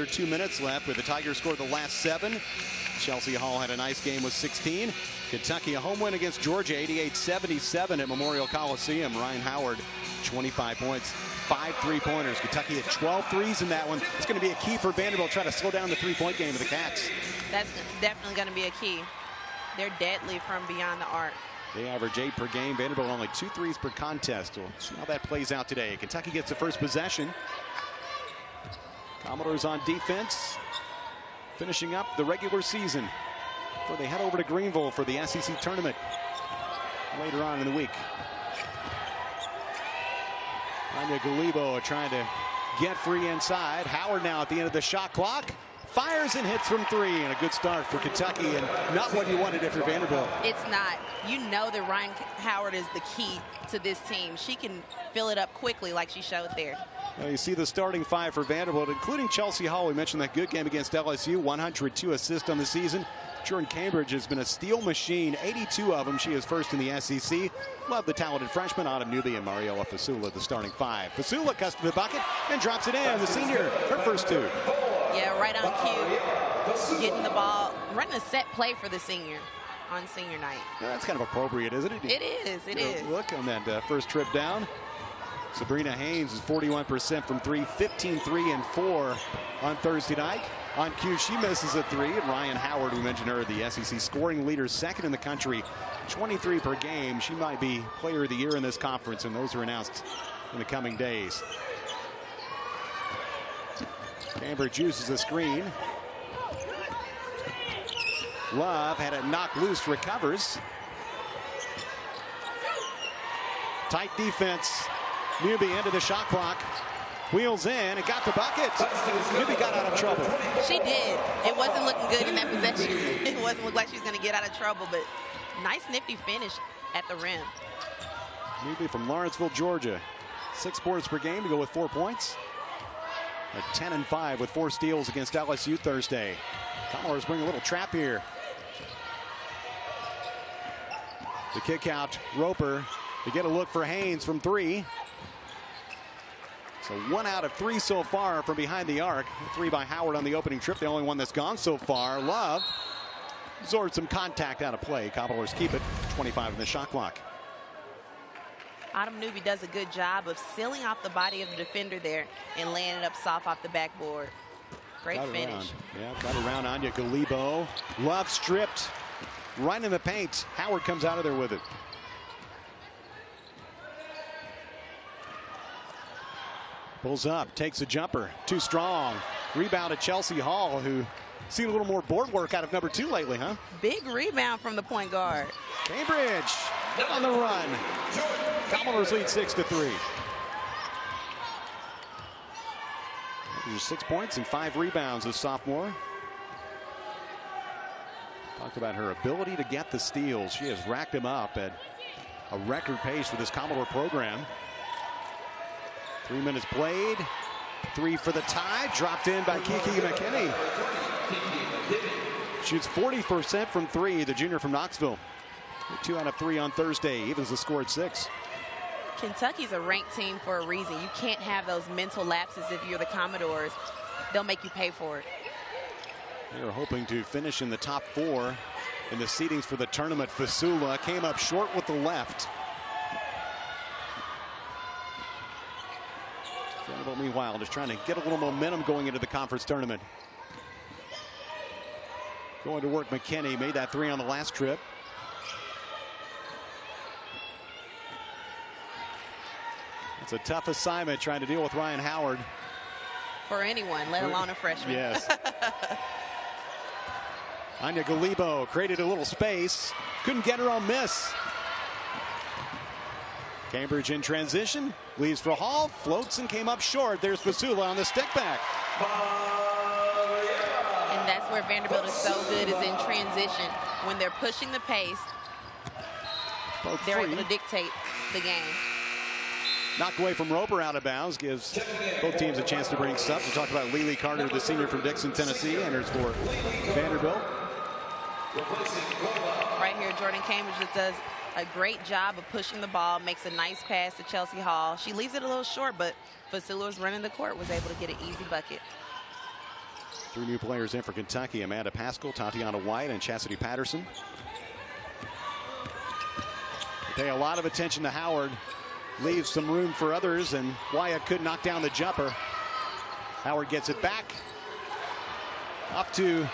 under 2 minutes left, with the Tigers scored the last 7. Chelsea Hall had a nice game with 16. Kentucky a home win against Georgia, 88-77 at Memorial Coliseum. Ryan Howard, 25 points, 5 3-pointers. Kentucky had 12 threes in that one. It's going to be a key for Vanderbilt, try to slow down the 3-point game of the Cats. That's definitely going to be a key. They're deadly from beyond the arc. They average 8 per game. Vanderbilt only 2 threes per contest. We'll see how that plays out today. Kentucky gets the first possession. Commodores on defense, finishing up the regular season before they head over to Greenville for the SEC tournament later on in the week. Anya Galibo trying to get free inside. Howard now at the end of the shot clock. Fires and hits from 3, and a good start for Kentucky, and not what you wanted if you're Vanderbilt. It's not. You know that Ryan Howard is the key to this team. She can fill it up quickly like she showed there. Now you see the starting 5 for Vanderbilt, including Chelsea Hall. We mentioned that good game against LSU, 102 assists on the season. Jordan Cambridge has been a steal machine, 82 of them. She is first in the SEC. Love the talented freshman, Autumn Newby and Mariella Fasoula, the starting 5. Fasoula cuts to the bucket and drops it in. The senior, her first 2. Yeah, right on cue, getting the ball, running a set play for the senior on senior night. Yeah, that's kind of appropriate, isn't it? It is, it is. Look on that first trip down. Sabrina Haynes is 41% from 3, 15 3 and 4 on Thursday night. On cue, she misses a 3, and Ryan Howard, we mentioned her, the SEC scoring leader, 2nd in the country, 23 per game. She might be player of the year in this conference, and those are announced in the coming days. Cambridge uses the screen. Love had it knocked loose, recovers. Tight defense. Newby into the shot clock. Wheels in and got the bucket. Newby got out of trouble. She did. It wasn't looking good in that possession. It wasn't look like she was going to get out of trouble, but nice nifty finish at the rim. Newby from Lawrenceville, Georgia. 6 boards per game to go with 4 points. At 10 and 5 with 4 steals against LSU Thursday. Commodores bring a little trap here. The kick out, Roper to get a look for Haynes from 3. So 1 out of 3 so far from behind the arc. 3 by Howard on the opening trip, the only one that's gone so far. Love absorbed some contact out of play. Commodores keep it, 25 in the shot clock. Autumn Newby does a good job of sealing off the body of the defender there and laying it up soft off the backboard. Great finish. Yeah, got around Anya Galibo. Love stripped right in the paint. Howard comes out of there with it. Pulls up, takes a jumper, too strong. Rebound at Chelsea Hall, who seen a little more board work out of number 2 lately, huh? Big rebound from the point guard. Cambridge on the run. Commodores lead 6-3. There's 6 points and 5 rebounds as sophomore. Talked about her ability to get the steals. She has racked them up at a record pace for this Commodore program. 3 minutes played. 3 for the tie. Dropped in by Kiki McKinney. Shoots 40% from 3, the junior from Knoxville. 2 out of 3 on Thursday. Evens the score at 6. Kentucky's a ranked team for a reason. You can't have those mental lapses if you're the Commodores. They'll make you pay for it. They're hoping to finish in the top 4 in the seedings for the tournament. Fasoula came up short with the left. Vanderbilt, meanwhile, just trying to get a little momentum going into the conference tournament. Going to work, McKinney made that 3 on the last trip. It's a tough assignment trying to deal with Ryan Howard. For anyone, let alone a freshman. Yes. Anya Galibo created a little space. Couldn't get her on miss. Cambridge in transition. Leaves for Hall. Floats and came up short. There's Fasoula on the stick back. And that's where Vanderbilt is so good, is in transition. When they're pushing the pace, they're able to dictate the game. Knocked away from Roper, out of bounds. Gives both teams a chance to bring subs. We talked about Lily Carter, the senior from Dixon, Tennessee. Enters for Vanderbilt. Right here, Jordan Cambridge just does a great job of pushing the ball. Makes a nice pass to Chelsea Hall. She leaves it a little short, but Fasoula's running the court, was able to get an easy bucket. Three new players in for Kentucky: Amanda Pascal, Tatiana White, and Chastity Patterson. They pay a lot of attention to Howard. Leaves some room for others, and Wyatt could knock down the jumper. Howard gets it back. Up to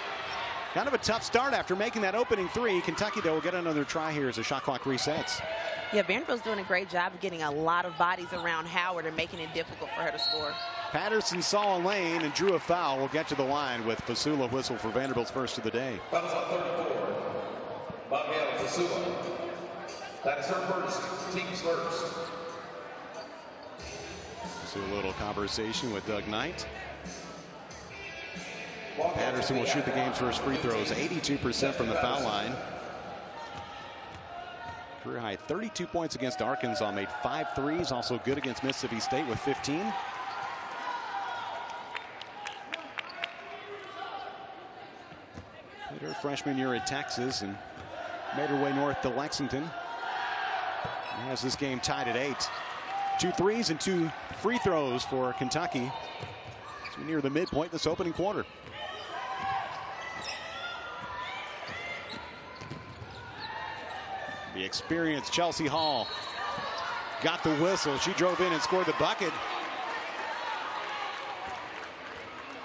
kind of a tough start after making that opening three. Kentucky, though, will get another try here as the shot clock resets. Yeah, Vanderbilt's doing a great job of getting a lot of bodies around Howard and making it difficult for her to score. Patterson saw a lane and drew a foul. We'll get to the line with Fasoula whistle for Vanderbilt's first of the day. That is on 34. Mariella Fasoula. That is her first. Team's first. So a little conversation with Doug Knight. Patterson will shoot the game's first free throws, 82% from the foul line. Career high 32 points against Arkansas, made 5 threes, also good against Mississippi State with 15. Played her freshman year at Texas and made her way north to Lexington. And has this game tied at 8. 2 threes and 2 free throws for Kentucky as we near the midpoint this opening quarter. The experienced Chelsea Hall got the whistle. She drove in and scored the bucket.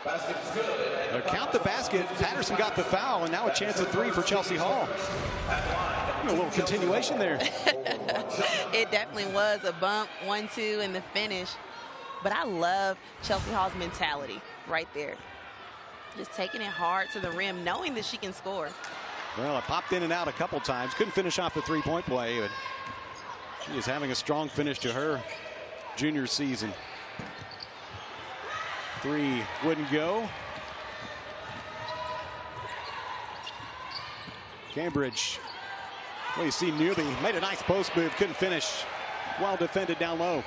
Basket's good. Count the basket. Patterson got the foul, and now a chance at 3 for Chelsea Hall. A little continuation there. It definitely was a bump, 1-2 in the finish. But I love Chelsea Hall's mentality right there. Just taking it hard to the rim, knowing that she can score. Well, it popped in and out a couple times. Couldn't finish off the three-point play, but she is having a strong finish to her junior season. 3 wouldn't go. Cambridge, well, you see Newby made a nice post move, couldn't finish. Well defended down low.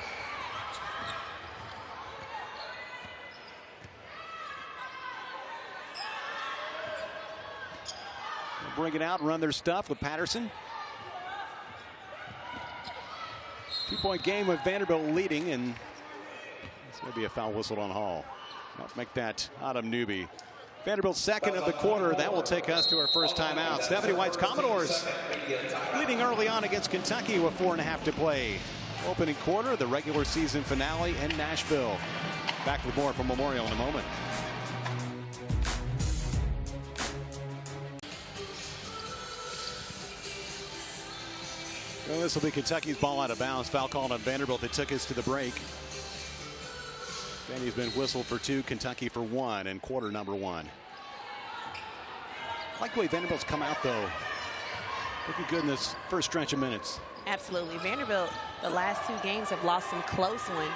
They'll bring it out, run their stuff with Patterson. 2-point game with Vanderbilt leading, and it's going to be a foul whistled on Hall. Help make that Autumn Newby. Vanderbilt's second of the quarter. That will take us to our first timeout. Stephanie White's Commodores leading early on against Kentucky with 4.5 to play. Opening quarter, the regular season finale in Nashville. Back with more from Memorial in a moment. Well, this will be Kentucky's ball out of bounds. Foul called on Vanderbilt that took us to the break. Vandy's been whistled for 2, Kentucky for 1 in quarter number 1. I like the way Vanderbilt's come out, though. Looking good in this first stretch of minutes. Absolutely. Vanderbilt, the last 2 games have lost some close ones.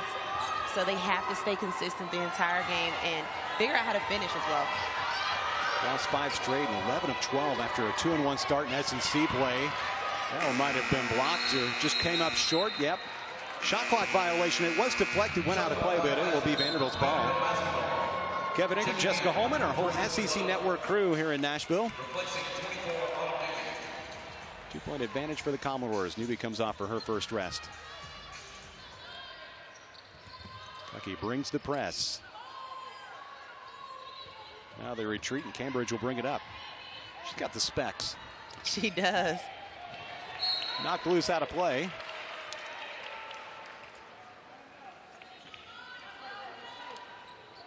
So they have to stay consistent the entire game and figure out how to finish as well. Lost 5 straight and 11 of 12 after a 2-1 start in S&C play. That one might have been blocked or just came up short. Yep. Shot clock violation. It was deflected, went out of play, but it will be Vanderbilt's ball. Kevin Ingram, Jessica Holman, our whole SEC Network crew here in Nashville. 2-point advantage for the Commodores. Newby comes off for her first rest. Kentucky brings the press. Now they retreat, and Cambridge will bring it up. She's got the specs. She does. Knocked loose out of play.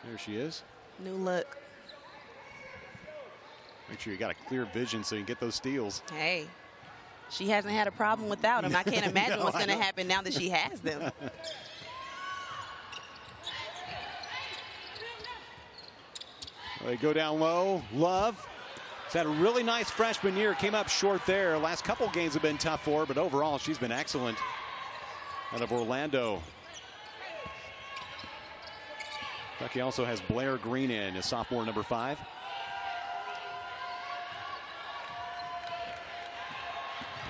There she is. New look. Make sure you got a clear vision so you can get those steals. Hey, she hasn't had a problem without them. I can't imagine what's going to happen now that she has them. They go down low. Love. She's had a really nice freshman year. Came up short there. Last couple games have been tough for her, but overall she's been excellent. Out of Orlando. Kentucky also has Blair Green in as sophomore number 5.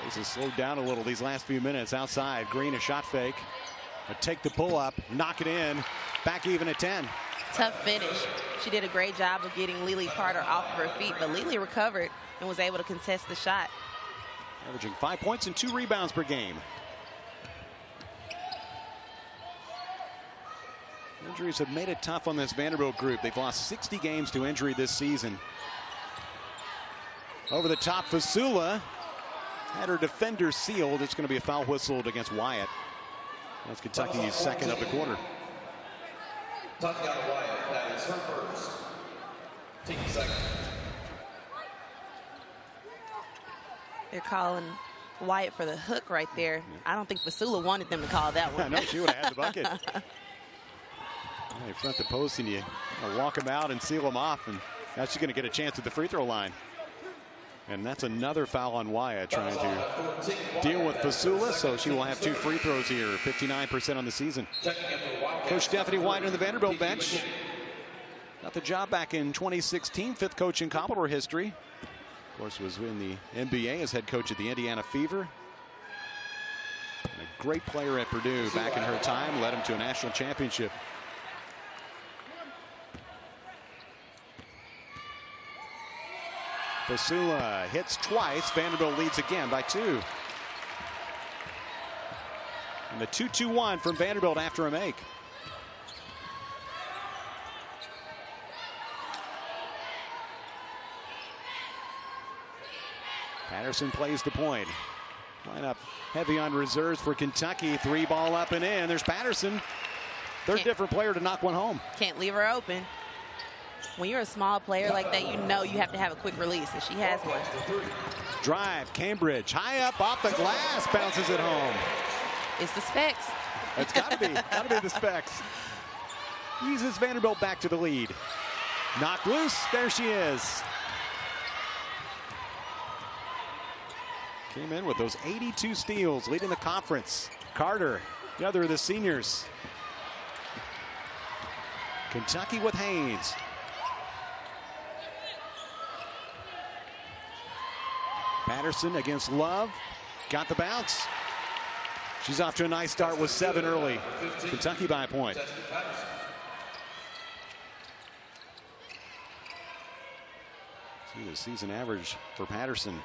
Pace has slowed down a little these last few minutes outside. Green a shot fake. But take the pull up, knock it in. Back even at 10. Tough finish. She did a great job of getting Lily Carter off of her feet, but Lily recovered and was able to contest the shot. Averaging 5 points and 2 rebounds per game. Injuries have made it tough on this Vanderbilt group. They've lost 60 games to injury this season. Over the top, Fasoula had her defender sealed. It's going to be a foul whistled against Wyatt. That's Kentucky's second of the quarter. Tatiana Wyatt, that is her first. Team second. They're calling Wyatt for the hook right there. I don't think Fasoula wanted them to call that one. I know, she would have had the bucket. You front the post and you walk him out and seal him off, and now she's going to get a chance at the free throw line. And that's another foul on Wyatt, trying to deal with Fasoula, so she will have 2 free throws here, 59% on the season. Coach Stephanie White on the Vanderbilt bench. Got the job back in 2016, 5th coach in Commodore history. Of course, was in the NBA as head coach at the Indiana Fever. And a great player at Purdue back in her time, led him to a national championship. Fasoula hits twice. Vanderbilt leads again by 2. And the 2-2-1 from Vanderbilt after a make. Patterson plays the point. Lineup heavy on reserves for Kentucky. 3 ball up and in. There's Patterson. Third different player to knock one home. Can't leave her open. When you're a small player like that, you know you have to have a quick release, and she has one. Drive, Cambridge, high up off the glass, bounces it home. It's the specs. It's got to be the specs. Eases Vanderbilt back to the lead. Knocked loose, there she is. Came in with those 82 steals, leading the conference. Carter, the other of the seniors. Kentucky with Haynes. Patterson against Love. Got the bounce. She's off to a nice start with 7 early. Kentucky by a point. See the season average for Patterson.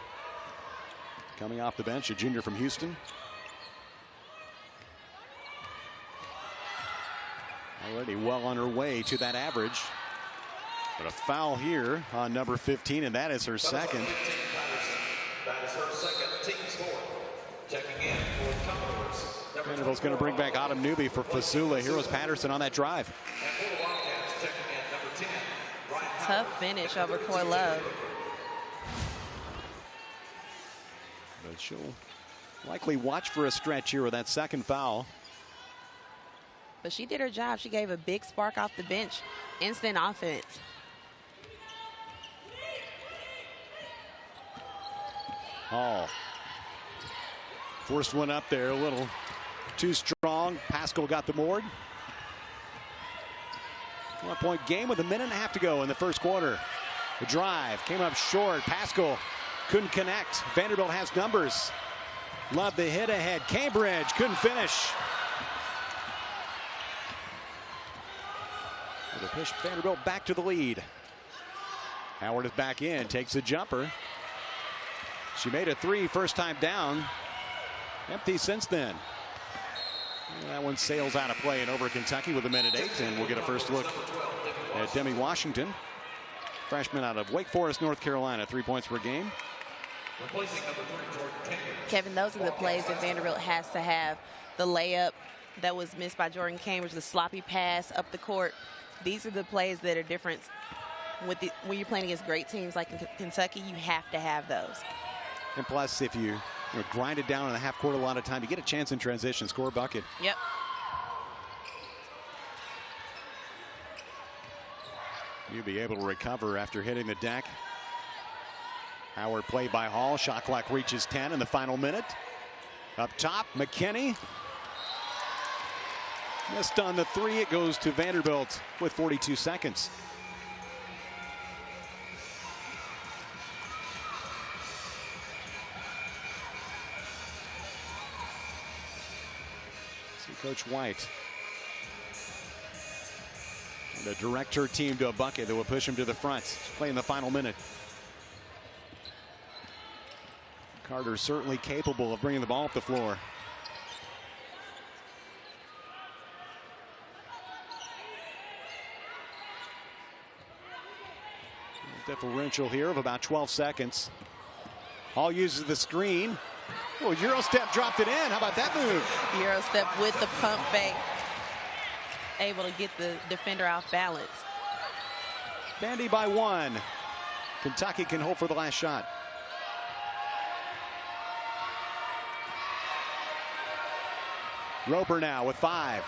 Coming off the bench, a junior from Houston. Already well on her way to that average. But a foul here on number 15, and that is her second. That is her second, team's fourth. Checking in for Commodores. Vanderbilt's going to bring back Autumn Newby for Fasoula. Here was Patterson on that drive. And for the Wildcats, checking in number 10, Ryan Tough finish over Core Love. But she'll likely watch for a stretch here with that second foul. But she did her job. She gave a big spark off the bench. Instant offense. Hall forced one up there, a little too strong. Pascal got the board. 1-point game with 1.5 minutes to go in the first quarter. The drive came up short. Pascal couldn't connect. Vanderbilt has numbers. Love the hit ahead. Cambridge couldn't finish. It'll push Vanderbilt back to the lead. Howard is back in, takes a jumper. She made a 3 first time down. Empty since then. And that one sails out of play and over Kentucky with 1:08. And we'll get a first look at Demi Washington. Freshman out of Wake Forest, North Carolina. 3 points per game. replacing number 3, Jordan Cambridge. Kevin, those are the plays that Vanderbilt has to have. The layup that was missed by Jordan Cambridge, the sloppy pass up the court. These are the plays that are different. When you're playing against great teams like in Kentucky, you have to have those. And plus, if you grind it down in the half court a lot of time, you get a chance in transition, score a bucket. Yep. You'll be able to recover after hitting the deck. Howard played by Hall. Shot clock reaches 10 in the final minute. Up top, McKinney. Missed on the 3. It goes to Vanderbilt with 42 seconds. See Coach White. To direct her team to a bucket that will push him to the front. Play in the final minute. Carter certainly capable of bringing the ball up the floor. Differential here of about 12 seconds. Hall uses the screen. Oh, Euro step dropped it in. How about that move? Euro step with the pump fake. Able to get the defender off balance. Vandy by 1. Kentucky can hold for the last shot. Roper now with 5.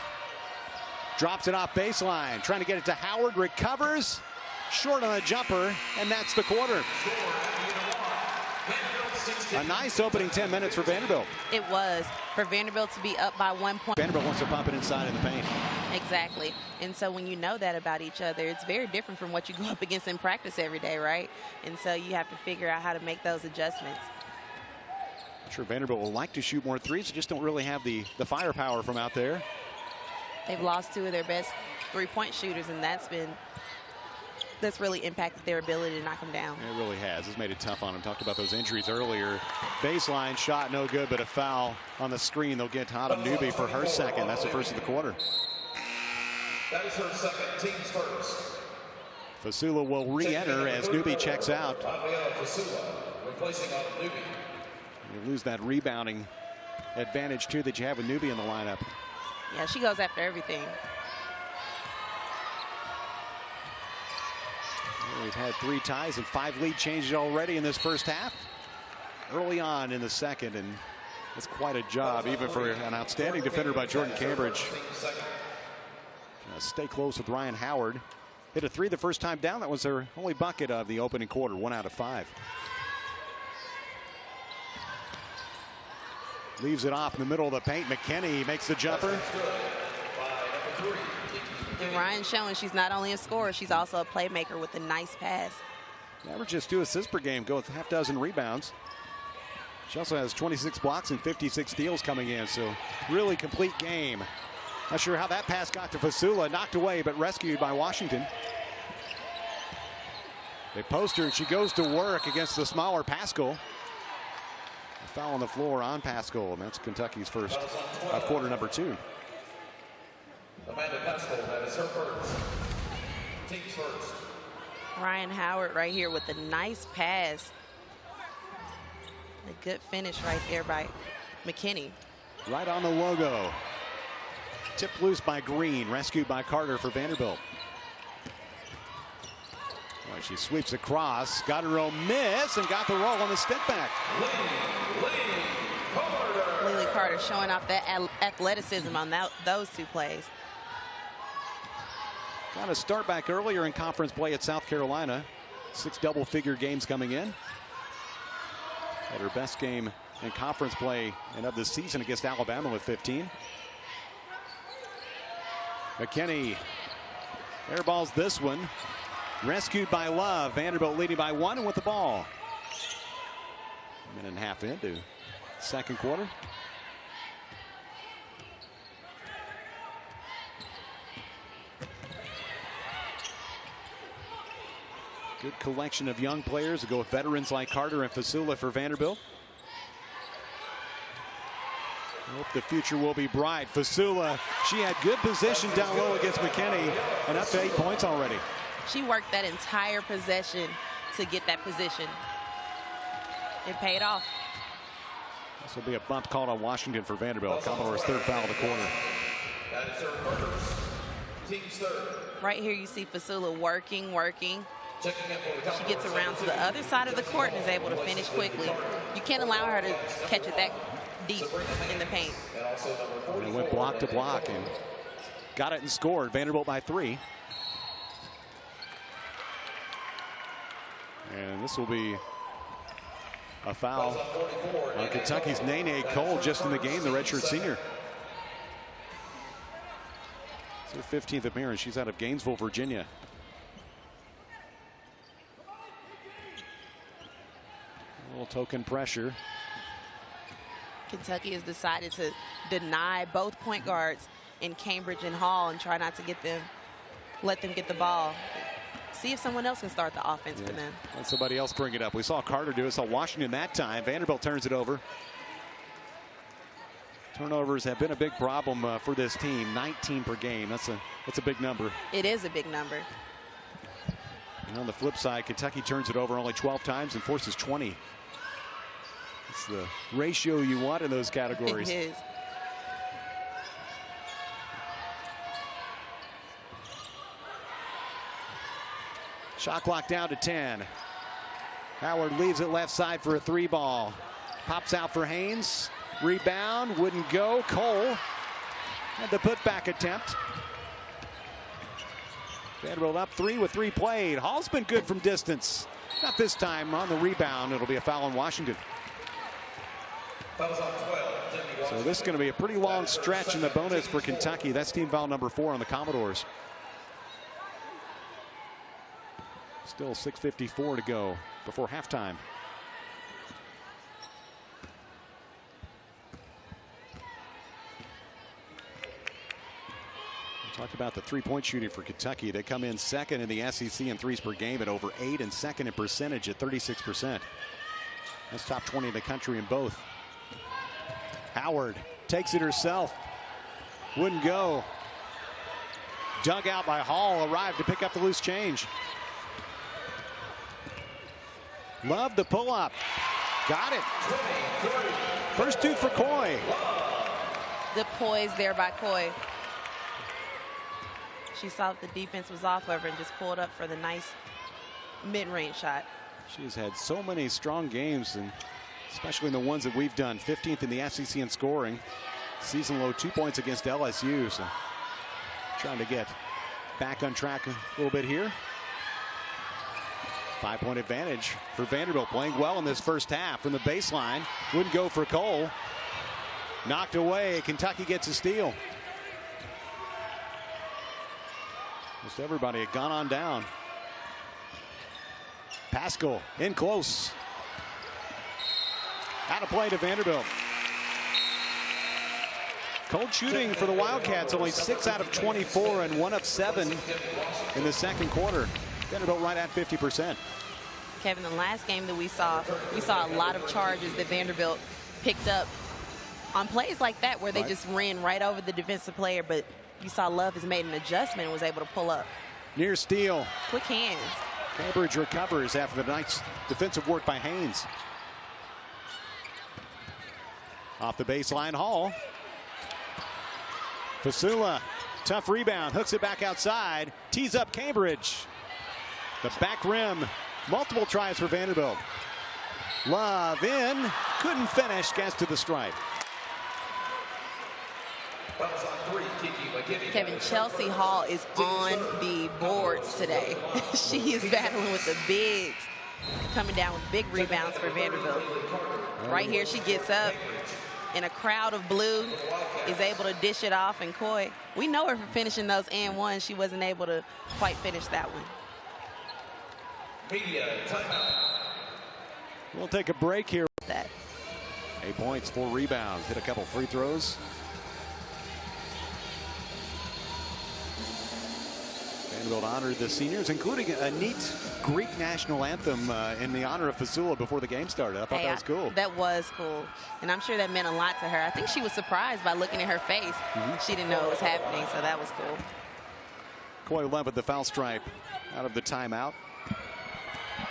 Drops it off baseline. Trying to get it to Howard. Recovers. Short on the jumper. And that's the quarter. A nice opening 10 minutes for Vanderbilt. It was. For Vanderbilt to be up by 1 point. Vanderbilt wants to pump it inside in the paint. Exactly. And so when you know that about each other, it's very different from what you go up against in practice every day, right? And so you have to figure out how to make those adjustments. I'm sure Vanderbilt will like to shoot more threes. They just don't really have the firepower from out there. They've lost 2 of their best three-point shooters, and that's really impacted their ability to knock them down. It really has. It's made it tough on them. Talked about those injuries earlier. Baseline shot no good, but a foul on the screen. They'll get Autumn Newby for her second. That's the first of the quarter. That is her second, team's first. Fasoula will re-enter as Newby checks out. Mariella Fasoula replacing Autumn Newby. You lose that rebounding advantage too that you have with Newby in the lineup. Yeah, she goes after everything. We've had 3 ties and 5 lead changes already in this first half. Early on in the second, and it's quite a job, even for an outstanding defender by Jordan Cambridge. Stay close with Ryan Howard. Hit a 3 the first time down. That was their only bucket of the opening quarter, 1 out of 5. Leaves it off in the middle of the paint. McKinney makes the jumper. And Ryan showing she's not only a scorer, she's also a playmaker with a nice pass. Averages 2 assists per game, go with half dozen rebounds. She also has 26 blocks and 56 steals coming in, so really complete game. Not sure how that pass got to Fasoula. Knocked away, but rescued by Washington. They post her, and she goes to work against the smaller Pascal. A foul on the floor on Pascal, and that's Kentucky's first of quarter number 2. Amanda Pascal, that is her first. Team's first. Ryan Howard right here with a nice pass. A good finish right there by McKinney. Right on the logo. Tipped loose by Green, rescued by Carter for Vanderbilt. Well, she sweeps across, got her own miss, and got the roll on the step back. Lily Carter showing off that athleticism on those 2 plays. Got a start back earlier in conference play at South Carolina. 6 double-figure games coming in. Had her best game in conference play and of the season against Alabama with 15. McKinney airballs this one. Rescued by Love. Vanderbilt leading by 1 and with the ball. A minute and a half into second quarter. Good collection of young players to go with veterans like Carter and Fasoula for Vanderbilt. I hope the future will be bright. Fasoula, she had good position down low against McKinney and up to 8 points already. She worked that entire possession to get that position. It paid off. This will be a bump called on Washington for Vanderbilt. Commodore's 3rd foul of the quarter. That is her first. Team's 3rd. Right here you see Fasoula working. Checking in for the She gets around to the other side of the court and is able to finish quickly. You can't allow her to catch it that deep in the paint. And it went block to block and got it and scored. Vanderbilt by 3. And this will be a foul on Kentucky's Nene Cole just in the game, the redshirt senior. It's her 15th appearance. She's out of Gainesville, Virginia. A little token pressure. Kentucky has decided to deny both point guards in Cambridge and Hall and try not to let them get the ball. See if someone else can start the offense for them. Let somebody else bring it up. We saw Carter do it. Saw Washington that time. Vanderbilt turns it over. Turnovers have been a big problem for this team. 19 per game. That's a big number. It is a big number. And on the flip side, Kentucky turns it over only 12 times and forces 20. It's the ratio you want in those categories. It is. Shot clock down to 10. Howard leaves it left side for a 3-ball. Pops out for Haynes. Rebound, wouldn't go. Cole had the putback attempt. Vanderbilt up 3 with 3 played. Hall's been good from distance. Not this time on the rebound. It'll be a foul on Washington. So this is going to be a pretty long stretch in the bonus for Kentucky. That's team foul number 4 on the Commodores. Still 6:54 to go before halftime. We talked about the three-point shooting for Kentucky. They come in second in the SEC in threes per game at over 8 and second in percentage at 36%. That's top 20 in the country in both. Howard takes it herself. Wouldn't go. Dug out by Hall. Arrived to pick up the loose change. Love the pull up. Got it. First 2 for Coy. Good poise there by Coy. She saw that the defense was off of her and just pulled up for the nice mid-range shot. She's had so many strong games, and especially in the ones that we've done. 15th in the SEC in scoring. Season low 2 points against LSU. So trying to get back on track a little bit here. 5-point advantage for Vanderbilt, playing well in this first half from the baseline. Wouldn't go for Cole. Knocked away. Kentucky gets a steal. Most everybody had gone on down. Pascal in close. Out of play to Vanderbilt. Cold shooting for the Wildcats, only 6 out of 24 and 1 of 7 in the second quarter. Vanderbilt right at 50%. Kevin, the last game that we saw a lot of charges that Vanderbilt picked up on plays like that where they just ran right over the defensive player, but you saw Love has made an adjustment and was able to pull up. Near steal. Quick hands. Cambridge recovers after the nice defensive work by Haynes. Off the baseline, Hall. Fasoula, tough rebound, hooks it back outside, tees up Cambridge. The back rim, multiple tries for Vanderbilt. Love in, couldn't finish, gets to the stripe. Kevin, Chelsea Hall is on the boards today. She is battling with the bigs, coming down with big rebounds for Vanderbilt. Right here, she gets up in a crowd of blue, is able to dish it off, and Coy, we know her for finishing those and one. She wasn't able to quite finish that one. We'll take a break here. 8 points, 4 rebounds, hit a couple free throws. Vanderbilt honored the seniors, including a neat Greek national anthem in the honor of Fasoula before the game started. I thought that was cool. That was cool. And I'm sure that meant a lot to her. I think she was surprised by looking at her face. She didn't know it was happening, so that was cool. Coy Love at the foul stripe out of the timeout.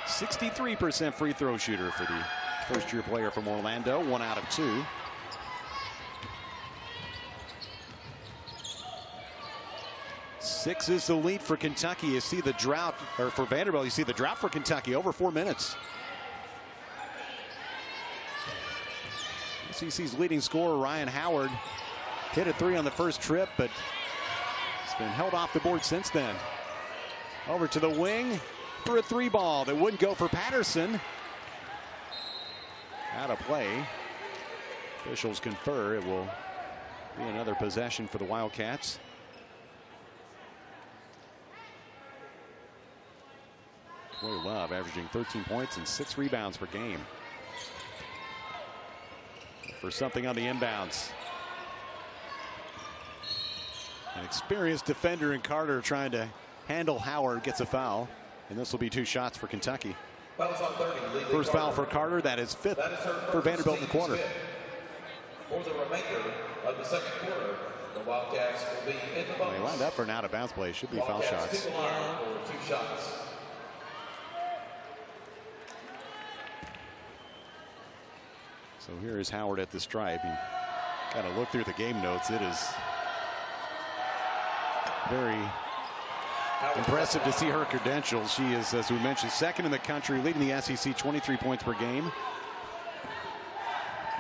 63% free throw shooter for the first-year player from Orlando, 1 out of 2. Six is the lead for Kentucky. You see the drought, or for Vanderbilt, you see the drought for Kentucky, over 4 minutes. SEC's leading scorer, Ryan Howard, hit a 3 on the first trip, but it's been held off the board since then. Over to the wing for a 3-ball that wouldn't go for Patterson. Out of play. Officials confer it will be another possession for the Wildcats. Coy Love averaging 13 points and 6 rebounds per game. For something on the inbounds. An experienced defender in Carter trying to handle Howard, gets a foul. And this will be 2 shots for Kentucky. First foul for Carter. That is 5th for Vanderbilt in the quarter. For the remainder of the second quarter, the Wildcats will be in the bonus. They lined up for an out-of-bounds play. Should be foul shots. For 2 shots. So here is Howard at the stripe. You got to look through the game notes. It is very impressive to see her credentials. She is, as we mentioned, second in the country, leading the SEC 23 points per game.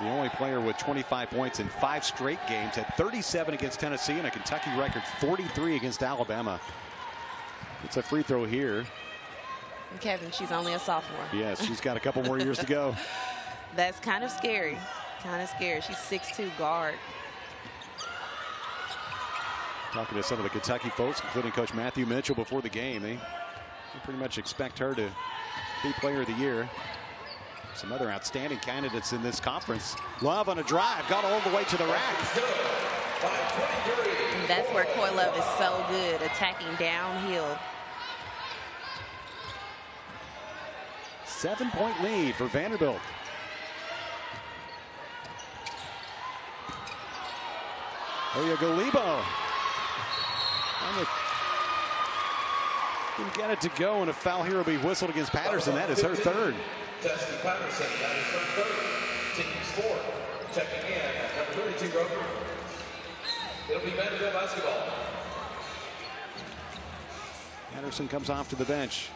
The only player with 25 points in 5 straight games, had 37 against Tennessee and a Kentucky record 43 against Alabama. It's a free throw here. And Kevin, she's only a sophomore. Yes, she's got a couple more years to go. That's kind of scary. Kind of scary. She's 6'2" guard. Talking to some of the Kentucky folks, including Coach Matthew Mitchell, before the game, they pretty much expect her to be Player of the Year. Some other outstanding candidates in this conference. Love on a drive, got all the way to the rack. And that's where Coy Love is so good, attacking downhill. 7-point lead for Vanderbilt. Galibo. Didn't get it to go, and a foul here will be whistled against Patterson. That is her third. Tessie Patterson, that is her third. Team's 4. Checking in at number 32 rover. It'll be Vanderbilt basketball. Patterson comes off to the bench.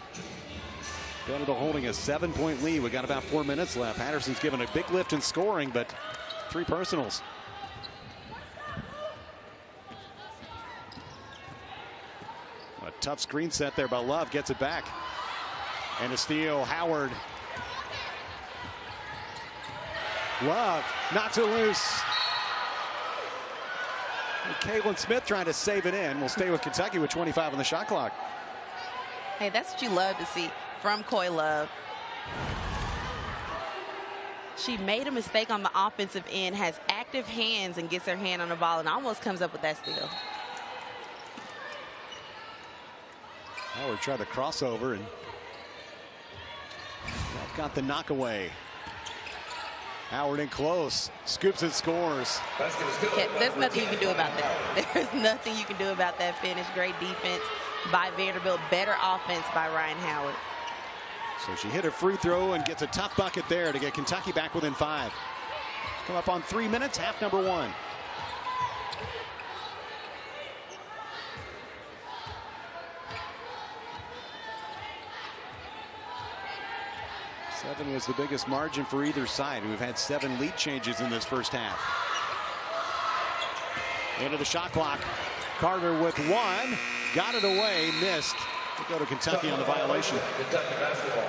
Vanderbilt holding a 7-point lead. We got about 4 minutes left. Patterson's given a big lift in scoring, but 3 personals. A tough screen set there by Love. Gets it back. And a steal. Howard. Love knocks it loose. And Kaylin Smith trying to save it in. Will stay with Kentucky with 25 on the shot clock. Hey, that's what you love to see from Coy Love. She made a mistake on the offensive end, has active hands, and gets her hand on the ball and almost comes up with that steal. Howard tried the crossover and got the knockaway. Howard in close, scoops and scores. Okay, there's nothing you can do about that. There's nothing you can do about that finish. Great defense by Vanderbilt, better offense by Ryan Howard. So she hit a free throw and gets a tough bucket there to get Kentucky back within 5. Come up on 3 minutes, half number 1. Seven was the biggest margin for either side. We've had 7 lead changes in this first half. Into the shot clock. Carter with 1. Got it away, missed. We'll go to Kentucky on the violation. Kentucky basketball.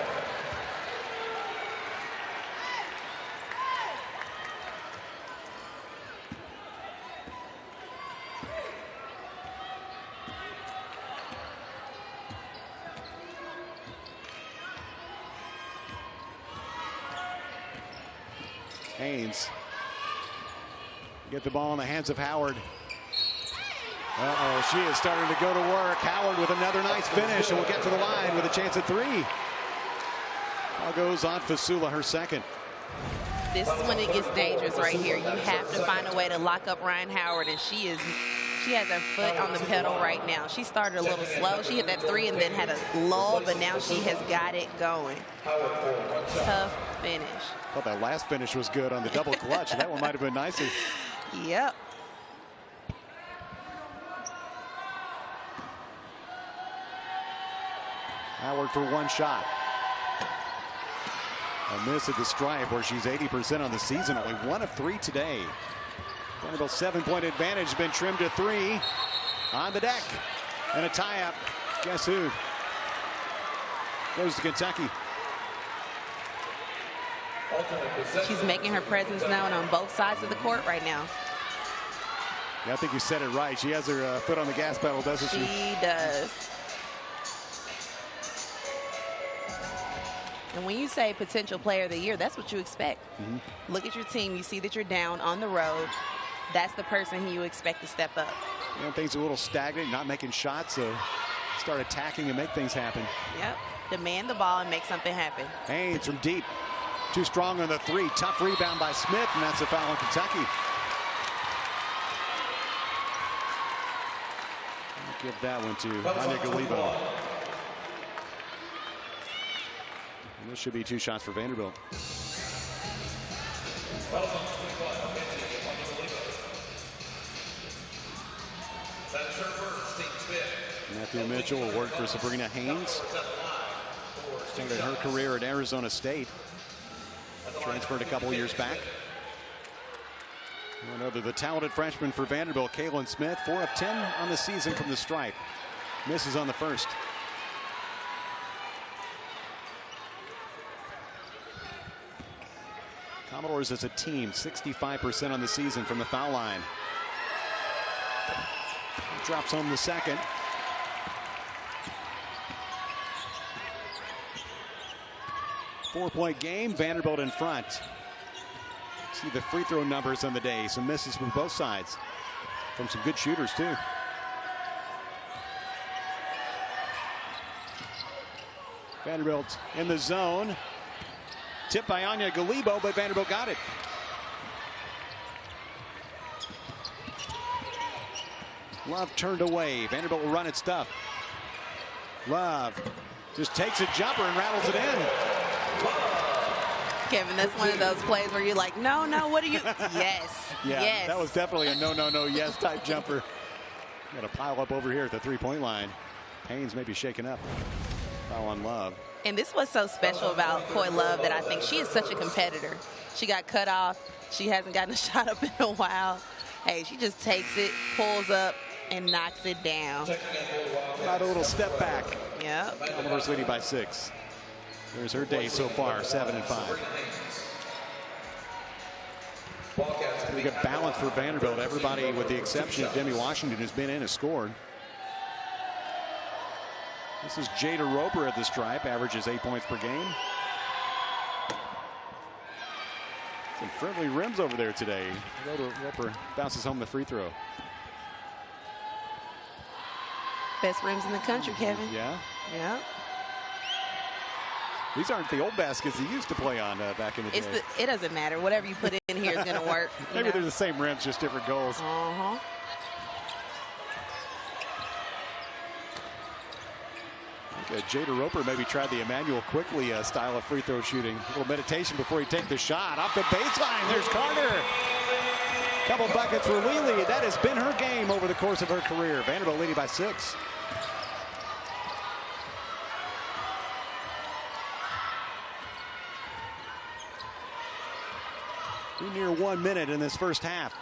Haynes. Get the ball in the hands of Howard. Uh-oh, she is starting to go to work. Howard with another nice finish, and will get to the line with a chance at 3. Ball goes on Fasoula, her second. This is when it gets dangerous right here. You have to find a way to lock up Ryan Howard, and she has her foot on the pedal right now. She started a little slow. She hit that 3 and then had a lull, but now she has got it going. Tough finish. I thought that last finish was good on the double clutch. That one might have been nicer. Yep. Howard for 1 shot. A miss at the stripe where she's 80% on the season. Only 1 of 3 today. Vanderbilt's 7-point advantage been trimmed to 3. On the deck. And a tie-up. Guess who? Goes to Kentucky. She's making her presence known on both sides of the court right now. Yeah, I think you said it right. She has her foot on the gas pedal, doesn't she? She does. And when you say potential player of the year, that's what you expect. Look at your team. You see that you're down on the road. That's the person you expect to step up. Yeah, things are a little stagnant, not making shots, so start attacking and make things happen. Yep. Demand the ball and make something happen. Haynes from deep. Too strong on the 3. Tough rebound by Smith, and that's a foul on Kentucky. I'll give that one to Galibo. And this should be 2 shots for Vanderbilt. Fouls on 21, offensive on the Toledo. That's her first, team Smith. Matthew Mitchell will work for Sabrina Haynes. Started her career at Arizona State. Transferred a couple years back. Another, the talented freshman for Vanderbilt, Kaylin Smith, 4 of 10 on the season from the stripe. Misses on the first. Commodores as a team, 65% on the season from the foul line. Drops home the second. Four-point game, Vanderbilt in front. See the free throw numbers on the day. Some misses from both sides. From some good shooters, too. Vanderbilt in the zone. Tipped by Anya Galibo, but Vanderbilt got it. Love turned away. Vanderbilt will run its stuff. Love just takes a jumper and rattles it in. Kevin, that's one of those plays where you're like, no, no, what are you? Yes. Yeah, yes. That was definitely a no, no, no, yes type jumper. Got a pile up over here at the three-point line. Haynes may be shaken up. Foul on Love. And this was so special about Coy Love that I think she is such a competitor. She got cut off. She hasn't gotten a shot up in a while. Hey, she just takes it, pulls up, and knocks it down. About a little step back. Yep. Commodores leading by 6. There's her day so far, 7 and 5. Pretty good balance for Vanderbilt. Everybody, with the exception of Demi Washington, who's been in, has scored. This is Jada Roper at the stripe, averages 8 points per game. Some friendly rims over there today. Roper bounces home the free throw. Best rims in the country, Kevin. Yeah. Yeah. These aren't the old baskets they used to play on back in the day. It doesn't matter. Whatever you put in here is going to work. Maybe they're the same rims, just different goals. Uh-huh. Jada Roper maybe tried the Emmanuel Quickly style of free throw shooting. A little meditation before you take the shot. Off the baseline, there's Carter. Couple buckets for Lely. That has been her game over the course of her career. Vanderbilt leading by 6. We're near 1 minute in this first half.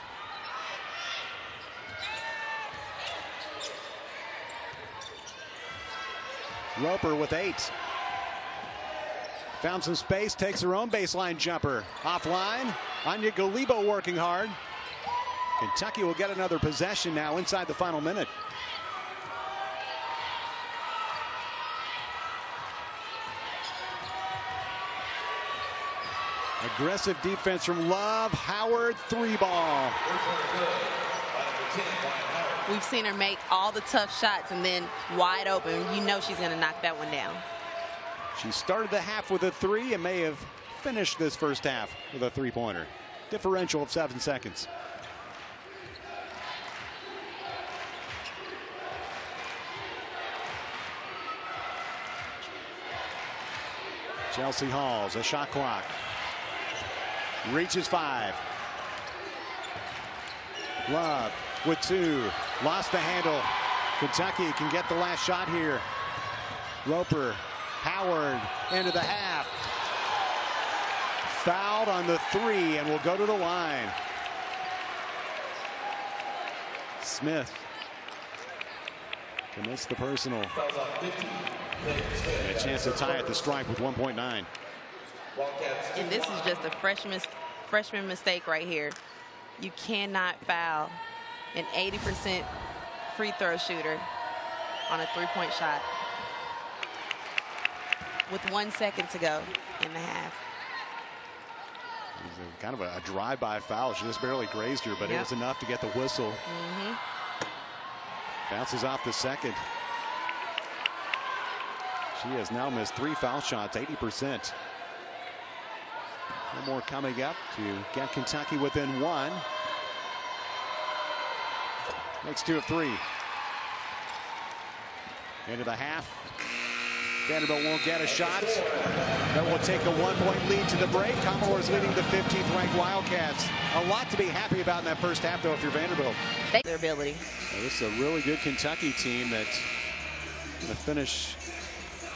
Roper with 8. Found some space, takes her own baseline jumper. Offline, Anya Galibo working hard. Kentucky will get another possession now inside the final minute. Aggressive defense from Love. Howard, 3-ball. We've seen her make all the tough shots and then wide open. You know she's going to knock that one down. She started the half with a 3 and may have finished this first half with a 3-pointer. Differential of 7 seconds. Chelsea Halls, a shot clock. Reaches 5. Love with 2. Lost the handle. Kentucky can get the last shot here. Roper, Howard into the half. Fouled on the 3 and will go to the line. Smith commits the personal. And a chance to tie at the stripe with 1.9. And this is just a freshman mistake right here. You cannot foul an 80% free throw shooter on a 3-point shot with 1 second to go in the half. It was kind of a drive-by foul. She just barely grazed her, but it was enough to get the whistle. Bounces off the second. She has now missed 3 foul shots, 80%. No more coming up to get Kentucky within 1. Makes 2 of 3. Into the half. Vanderbilt won't get a shot. That will take a 1-point lead to the break. Commodores leading the 15th ranked Wildcats. A lot to be happy about in that first half, though, if you're Vanderbilt. Their ability. Now, this is a really good Kentucky team that's going to finish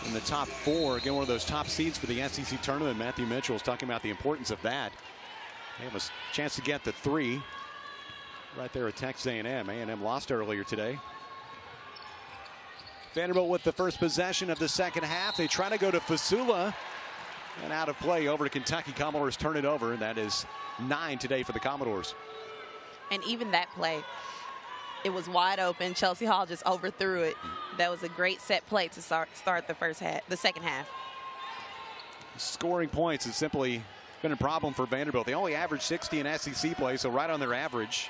in the top 4. Again, one of those top seeds for the SEC tournament. Matthew Mitchell is talking about the importance of that. They have a chance to get the 3 right there at Texas A&M. A&M lost earlier today. Vanderbilt with the first possession of the second half. They try to go to Fasoula. And out of play over to Kentucky. Commodores turn it over. That is 9 today for the Commodores. And even that play, it was wide open. Chelsea Hall just overthrew it. That was a great set play to start the second half. Scoring points has simply been a problem for Vanderbilt. They only average 60 in SEC play, so right on their average.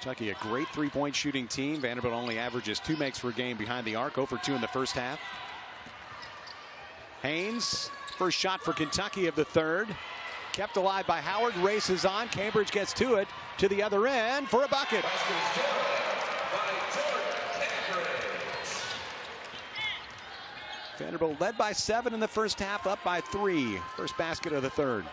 Kentucky, a great three-point shooting team. Vanderbilt only averages 2 makes per game behind the arc, 0 for 2 in the first half. Haynes, first shot for Kentucky of the third. Kept alive by Howard, races on. Cambridge gets to it, to the other end for a bucket. Vanderbilt led by 7 in the first half, up by 3. First basket of the third.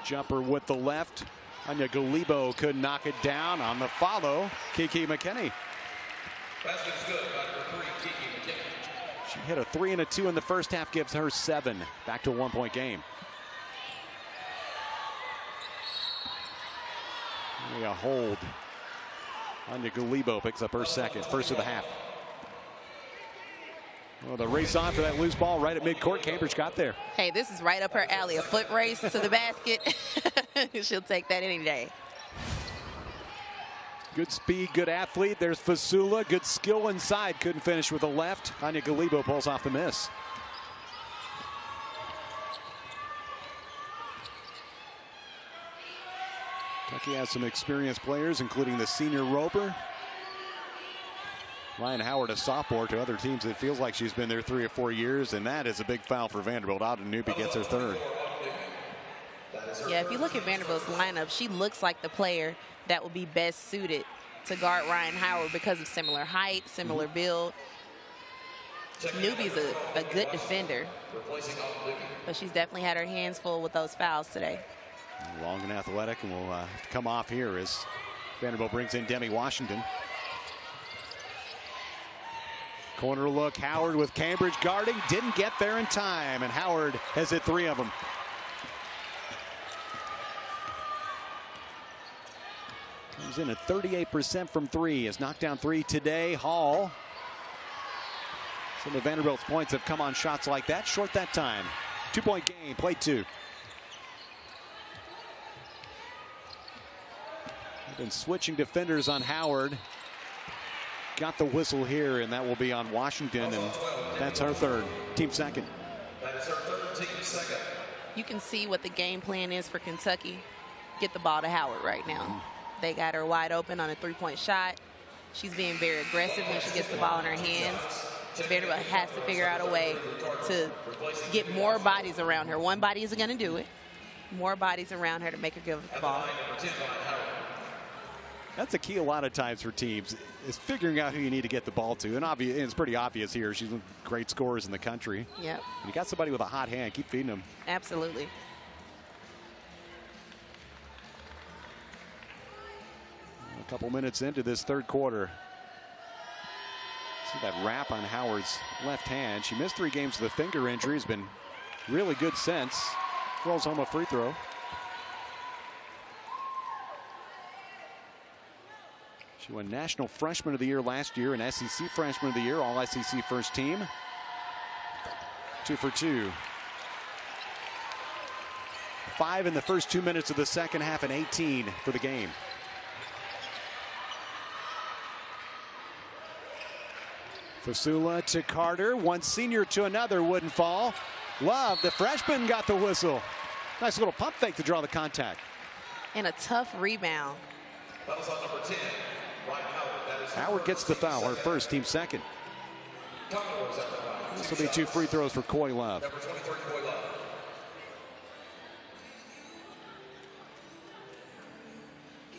Jumper with the left. Anya Galibo could knock it down on the follow. Kiki McKinney. Basket is good by number 3, Kiki McKinney. She hit a 3 and a 2 in the first half, gives her 7. Back to a 1-point game. Only a hold. Anya Galibo picks up her second, first of the half. Well, the race on for that loose ball right at midcourt. Cambridge got there. Hey, this is right up her alley. A foot race to the basket. She'll take that any day. Good speed, good athlete. There's Fasoula. Good skill inside. Couldn't finish with the left. Anya Galibo pulls off the miss. Kentucky has some experienced players, including the senior Roper. Ryan Howard, a sophomore. To other teams, it feels like she's been there 3 or 4 years, and that is a big foul for Vanderbilt. Auden Newby gets her third. Yeah, if you look at Vanderbilt's lineup, she looks like the player that would be best suited to guard Ryan Howard because of similar height, similar build. Newby's a good defender, but she's definitely had her hands full with those fouls today. Long and athletic, and will come off here as Vanderbilt brings in Demi Washington. Corner look, Howard with Cambridge guarding, didn't get there in time, and Howard has hit 3 of them. Comes in at 38% from 3, has knocked down 3 today. Hall. Some of Vanderbilt's points have come on shots like that, short that time. 2-point game, play 2. They've been switching defenders on Howard. Got the whistle here, and that will be on Washington, and that's her third, team second. That is her third, team second. You can see what the game plan is for Kentucky. Get the ball to Howard right now. They got her wide open on a 3-point shot. She's being very aggressive when she gets the ball in her hands. Vanderbilt has to figure out a way to get more bodies around her. One body isn't going to do it. More bodies around her to make her give the ball. That's a key a lot of times for teams, is figuring out who you need to get the ball to. And it's pretty obvious here. She's one of the great scorers in the country. Yep. You got somebody with a hot hand, keep feeding them. Absolutely. A couple minutes into this third quarter. See that wrap on Howard's left hand. She missed 3 games with a finger injury. Has been really good since. Throws home a free throw. She won National Freshman of the Year last year and SEC Freshman of the Year, all SEC first team. 2 for 2. 5 in the first 2 minutes of the second half and 18 for the game. Fasoula to Carter, one senior to another, wouldn't fall. Love, the freshman, got the whistle. Nice little pump fake to draw the contact. And a tough rebound. That was on number 10. Howard gets the foul, her first, team second. This will be 2 free throws for Coy Love. Number 23, Coy Love.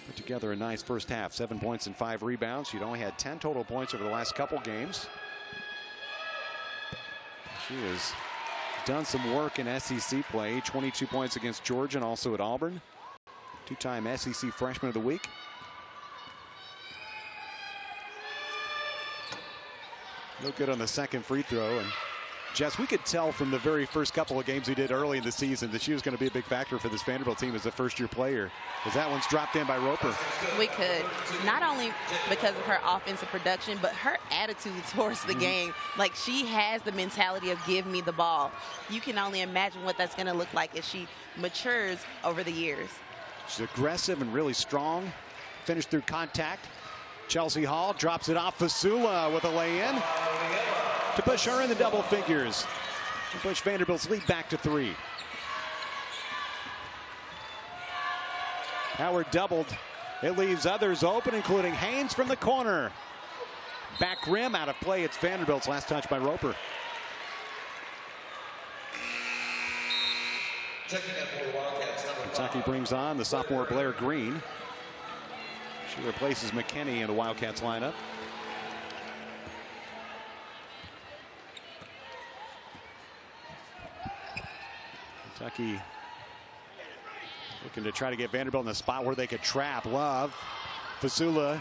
Put together a nice first half, 7 points and 5 rebounds. She'd only had 10 total points over the last couple games. She has done some work in SEC play. 22 points against Georgia and also at Auburn. Two-time SEC Freshman of the Week. No good on the second free throw. And Jess, we could tell from the very first couple of games we did early in the season that she was going to be a big factor for this Vanderbilt team as a first-year player, as that one's dropped in by Roper. We could, not only because of her offensive production, but her attitude towards the game. Like, she has the mentality of give me the ball. You can only imagine what that's going to look like as she matures over the years. She's aggressive and really strong. Finished through contact. Chelsea Hall drops it off. Fasoula with a lay-in to push her in the double figures. To push Vanderbilt's lead back to 3. Howard doubled. It leaves others open, including Haynes from the corner. Back rim out of play. It's Vanderbilt's last touch by Roper. Kentucky brings on the sophomore Blair Green. She replaces McKinney in the Wildcats lineup. Kentucky looking to try to get Vanderbilt in a spot where they could trap. Love. Fasoula.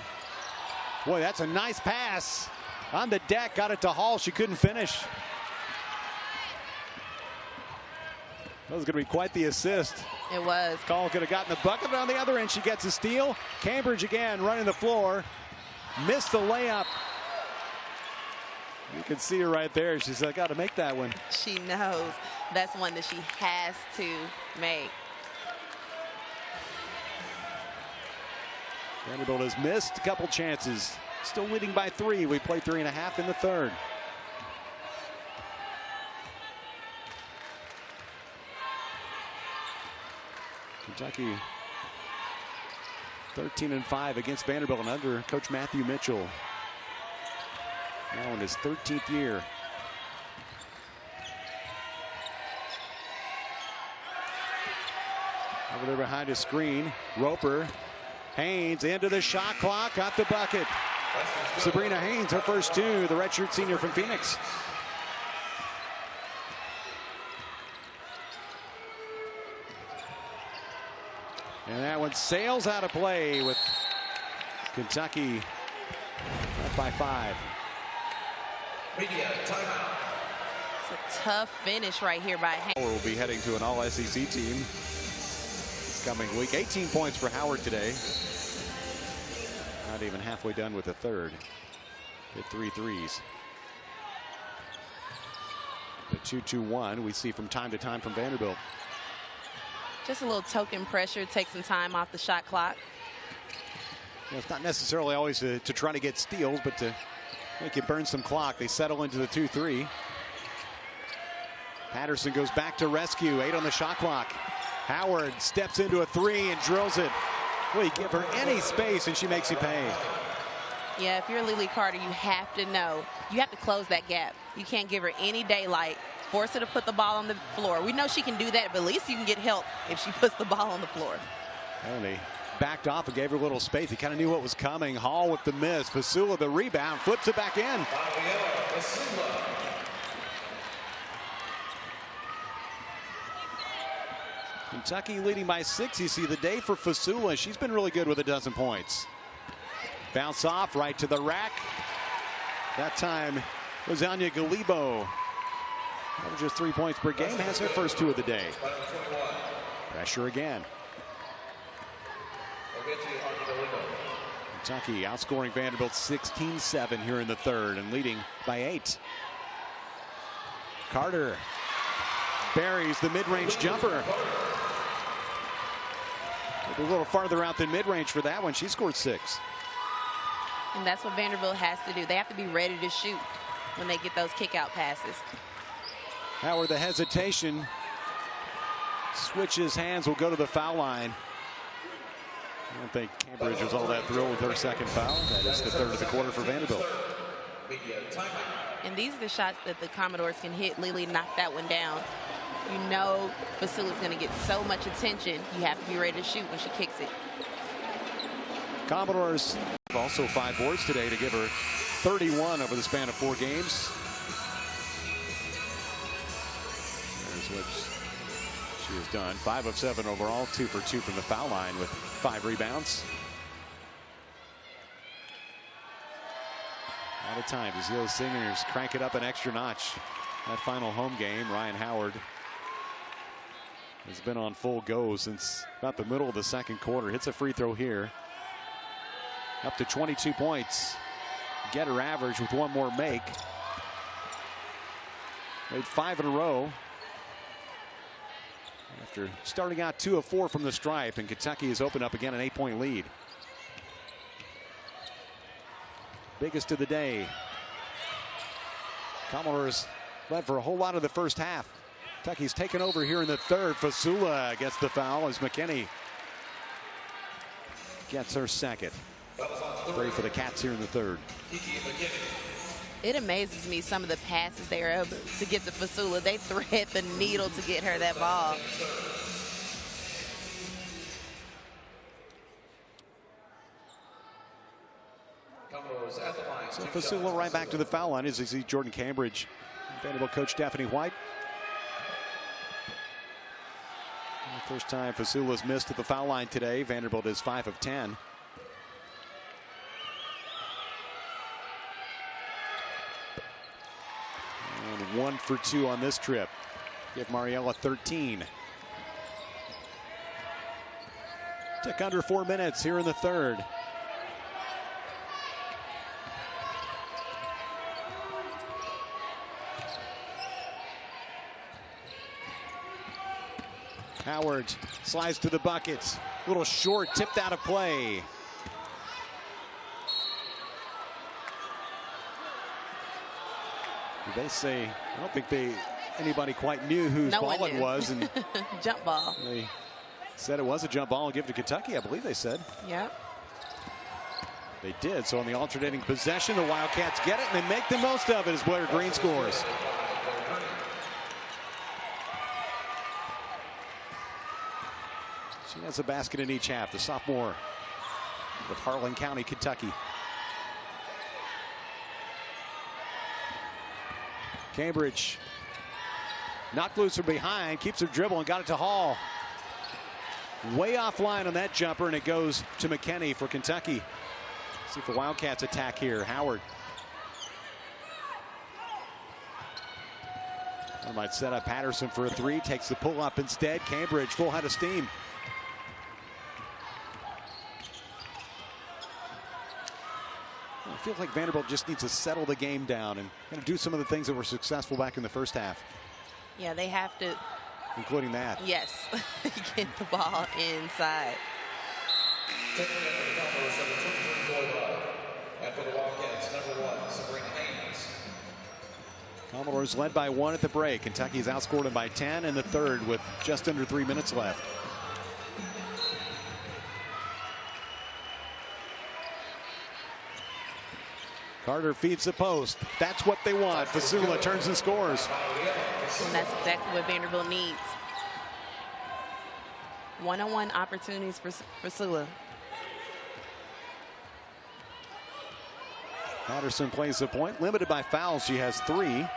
Boy, that's a nice pass. On the deck, got it to Hall. She couldn't finish. That was going to be quite the assist. It was. Call could have gotten the bucket, but on the other end, she gets a steal. Cambridge again running the floor. Missed the layup. You can see her right there. She's got to make that one. She knows that's one that she has to make. Vanderbilt has missed a couple chances. Still leading by 3. We play 3.5 in the third. Kentucky 13-5 against Vanderbilt and under Coach Matthew Mitchell. Now in his 13th year. Over there behind his screen, Roper. Haynes into the shot clock, got the bucket. Sabrina Haynes, her first 2, the redshirt senior from Phoenix. And that one sails out of play with Kentucky up by 5. Media timeout. It's a tough finish right here by Haynes. Howard will be heading to an all-SEC team this coming week. 18 points for Howard today. Not even halfway done with the third. Hit 3 threes. The 2-2-1 we see from time to time from Vanderbilt. Just a little token pressure, take some time off the shot clock. It's not necessarily always to try to get steals, but to make you burn some clock. They settle into the 2-3. Patterson goes back to rescue. 8 on the shot clock. Howard steps into a 3 and drills it. Well, you give her any space and she makes you pay. Yeah, if you're Lily Carter, you have to know. You have to close that gap. You can't give her any daylight. Force her to put the ball on the floor. We know she can do that, but at least you can get help if she puts the ball on the floor. And he backed off and gave her a little space. He kind of knew what was coming. Hall with the miss. Fasoula the rebound. Flips it back in. Mariella, Fasoula. Kentucky leading by 6. You see the day for Fasoula. She's been really good with a dozen points. Bounce off right to the rack. That time was Anya Galibo. Averages 3 points per game. Has her first 2 of the day. Pressure again. Kentucky outscoring Vanderbilt 16-7 here in the third and leading by 8. Carter buries the mid-range jumper. A little farther out than mid-range for that one. She scored 6. And that's what Vanderbilt has to do. They have to be ready to shoot when they get those kick-out passes. Howard, the hesitation. Switches hands, will go to the foul line. I don't think Cambridge was all that thrilled with her second foul. That is the third of the quarter for Vanderbilt. And these are the shots that the Commodores can hit. Lily knocked that one down. You know Fasoula's going to get so much attention. You have to be ready to shoot when she kicks it. Commodores also 5 boards today to give her 31 over the span of 4 games. Here's what she has done. 5 of 7 overall, 2 for 2 from the foul line with 5 rebounds. Out of time. As those singers crank it up an extra notch. That final home game, Ryan Howard has been on full go since about the middle of the second quarter. Hits a free throw here. Up to 22 points. Get her average with one more make. Made 5 in a row. After starting out 2 of 4 from the stripe, and Kentucky has opened up again an 8-point lead. Biggest of the day. Commodores led for a whole lot of the first half. Kentucky's taken over here in the third. Fasoula gets the foul as McKinney gets her second. 3 for the Cats here in the third. It amazes me some of the passes they are able to get to Fasoula. They thread the needle to get her that ball. So Fasoula right back to the foul line as you see Jordan Cambridge, Vanderbilt coach Stephanie White. The first time Fasoula's missed at the foul line today. Vanderbilt is 5 of 10. And 1 for 2 on this trip. Give Mariella 13. Took under 4 minutes here in the third. Howard slides to the bucket. A little short, tipped out of play. They say, I don't think anybody quite knew whose ball it was. And jump ball. They said it was a jump ball and give it to Kentucky, I believe they said. Yep. They did. So on the alternating possession, the Wildcats get it and they make the most of it as Blair Green scores. She has a basket in each half, the sophomore with Harlan County, Kentucky. Cambridge knocked loose from behind, keeps her dribble and got it to Hall. Way offline on that jumper, and it goes to McKinney for Kentucky. See if the Wildcats attack here. Howard. I might set up Patterson for a 3, takes the pull up instead. Cambridge full head of steam. I feel like Vanderbilt just needs to settle the game down and kind of do some of the things that were successful back in the first half. Yeah, they have to. Including that. Yes, get the ball inside. And for the Wildcats, number 1, Sabrina Haynes. Commodores led by 1 at the break. Kentucky's outscored them by 10 in the third with just under 3 minutes left. Carter feeds the post. That's what they want. Fasoula turns and scores. And that's exactly what Vanderbilt needs. One-on-one opportunities for Fasoula. Patterson plays the point. Limited by fouls. She has 3.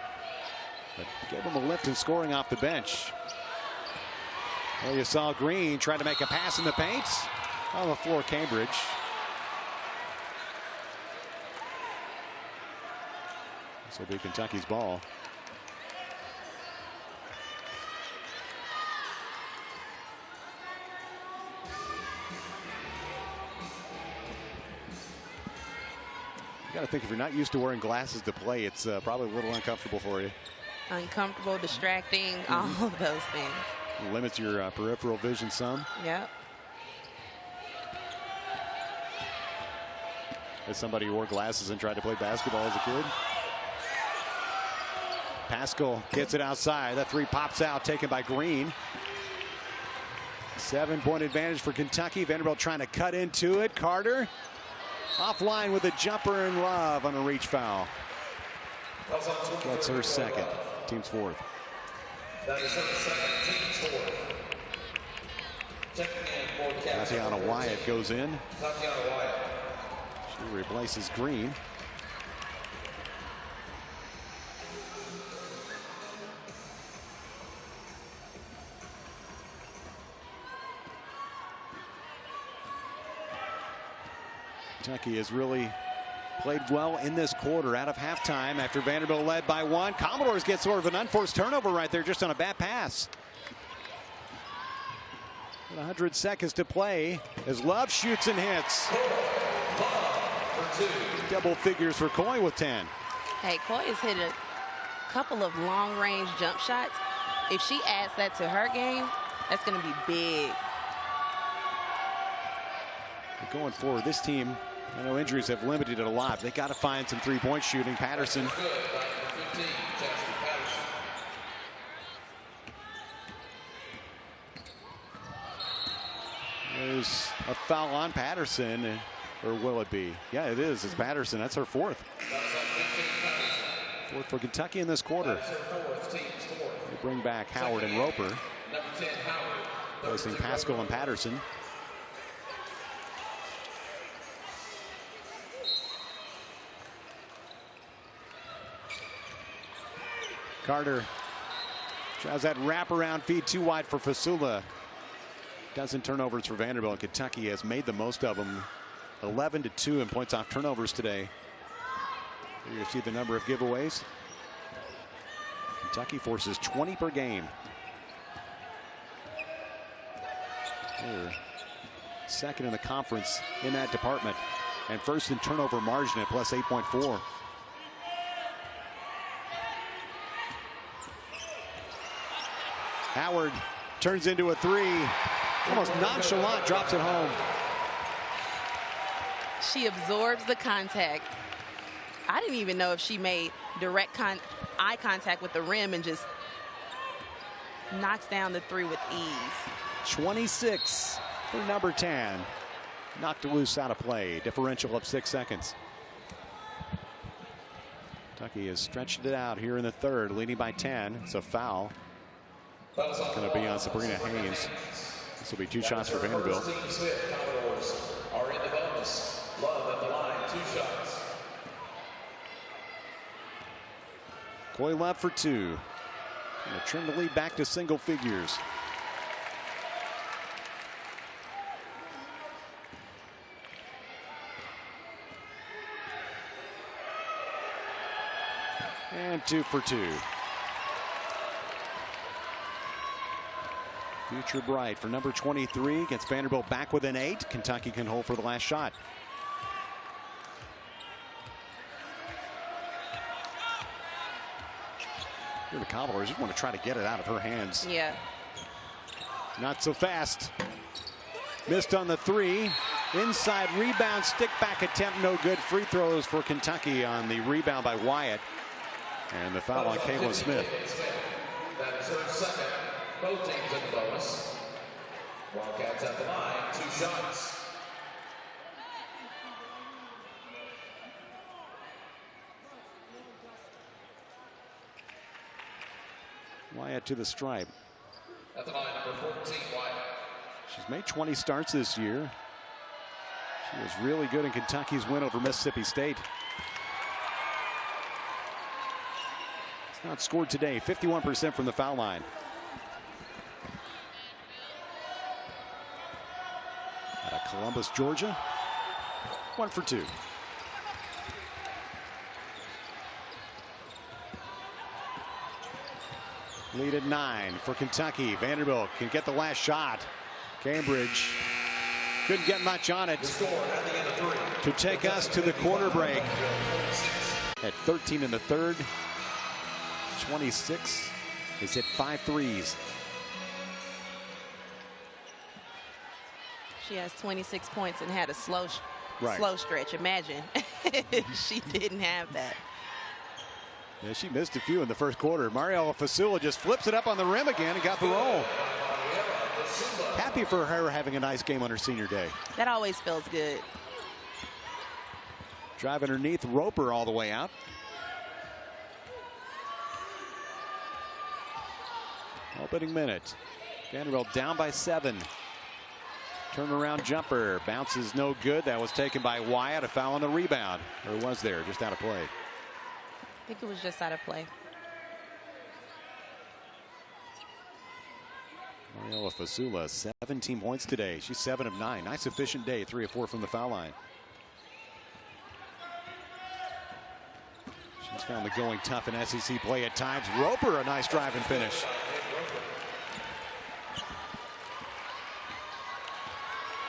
But gave him a lift in scoring off the bench. Well, you saw Green try to make a pass in the paint. On the floor, Cambridge. This will be Kentucky's ball. You got to think if you're not used to wearing glasses to play, it's probably a little uncomfortable for you. Uncomfortable, distracting, all of those things. It limits your peripheral vision some. Yep. As somebody who wore glasses and tried to play basketball as a kid. Pascal gets it outside. That 3 pops out, taken by Green. 7-point advantage for Kentucky. Vanderbilt trying to cut into it. Carter offline with a jumper and Love on a reach foul. That's her second. Team's 4th. That is her second, team's 4th. Checking in for Cats. Tatiana Wyatt goes in. Tatiana Wyatt. She replaces Green. Kentucky has really played well in this quarter out of halftime after Vanderbilt led by 1. Commodores get sort of an unforced turnover right there just on a bad pass. 100 seconds to play as Love shoots and hits. Double figures for Coy with 10. Hey, Coy has hit a couple of long-range jump shots. If she adds that to her game, that's going to be big. But going forward, this team, I know injuries have limited it a lot. They got to find some three-point shooting. Patterson. There's a foul on Patterson, or will it be? Yeah, it is. It's Patterson. That's her 4th. 4th for Kentucky in this quarter. They bring back Howard and Roper, placing Pascal and Patterson. Carter tries that wraparound feed too wide for Fasoula. Dozen turnovers for Vanderbilt. Kentucky has made the most of them. 11-2 in points off turnovers today. Here you see the number of giveaways. Kentucky forces 20 per game. They're second in the conference in that department, and first in turnover margin at plus 8.4. Howard turns into a 3. Almost nonchalant, drops it home. She absorbs the contact. I didn't even know if she made direct eye contact with the rim and just knocks down the 3 with ease. 26 for number 10. Knocked loose out of play. Differential of 6 seconds. Kentucky has stretched it out here in the 3rd, leading by 10. It's a foul. It's going to be on Sabrina Haynes. This will be 2 shots for Vanderbilt. Commodores are in the bonus. Love at the line, 2 shots. Coy Love for 2. Going to trim the lead back to single figures. And 2 for 2. Future bright for number 23. Gets Vanderbilt back within 8. Kentucky can hold for the last shot. Here the Commodores just want to try to get it out of her hands. Yeah. Not so fast. Missed on the 3. Inside rebound, stick back attempt, no good. Free throws for Kentucky on the rebound by Wyatt. And the foul on Kayla Smith. That is her 2nd. Both teams in the bonus. Wildcats at the line, 2 shots. Wyatt to the stripe. At the line, number 14, Wyatt. She's made 20 starts this year. She was really good in Kentucky's win over Mississippi State. It's not scored today. 51% from the foul line. Out of Columbus, Georgia. 1 for 2. Lead at 9 for Kentucky. Vanderbilt can get the last shot. Cambridge couldn't get much on it to take us to the quarter break. At 13 in the 3rd. 26 has hit 5 threes. She has 26 points and had a slow stretch. Imagine she didn't have that. Yeah, she missed a few in the first quarter. Mariella Fasoula just flips it up on the rim again and got the roll. Happy for her having a nice game on her senior day. That always feels good. Driving underneath, Roper all the way out. Opening minute. Vanderbilt down by 7. Turnaround jumper. Bounces no good. That was taken by Wyatt. A foul on the rebound. Or was there? Just out of play. I think it was just out of play. Mariella Fasoula, 17 points today. She's 7 of 9. Nice efficient day. 3 of 4 from the foul line. found the going tough in SEC play at times. Roper, a nice drive and finish.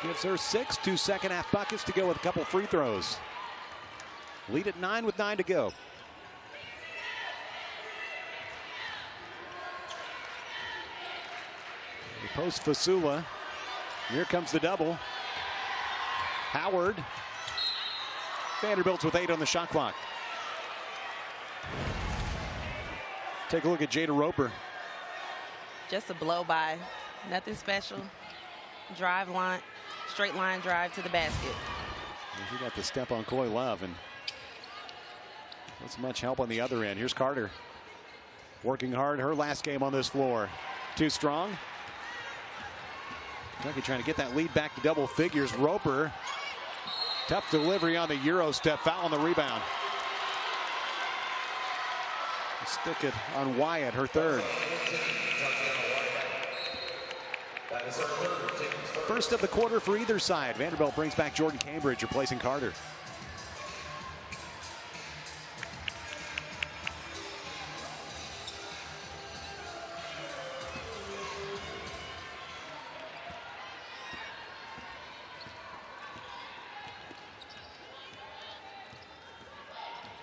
Gives her 6 2 second-half buckets to go with a couple free throws. Lead at 9 with 9 to go. They post Fasoula. Here comes the double. Howard. Vanderbilt's with 8 on the shot clock. Take a look at Jada Roper. Just a blow by. Nothing special. Drive line, straight line drive to the basket. He got the step on Coy Love, and not much help on the other end. Here's Carter. Working hard, her last game on this floor. Too strong. Kentucky trying to get that lead back to double figures. Roper. Tough delivery on the Euro step. Foul on the rebound. Stick it on Wyatt, her third. First of the quarter for either side. Vanderbilt brings back Jordan Cambridge, replacing Carter.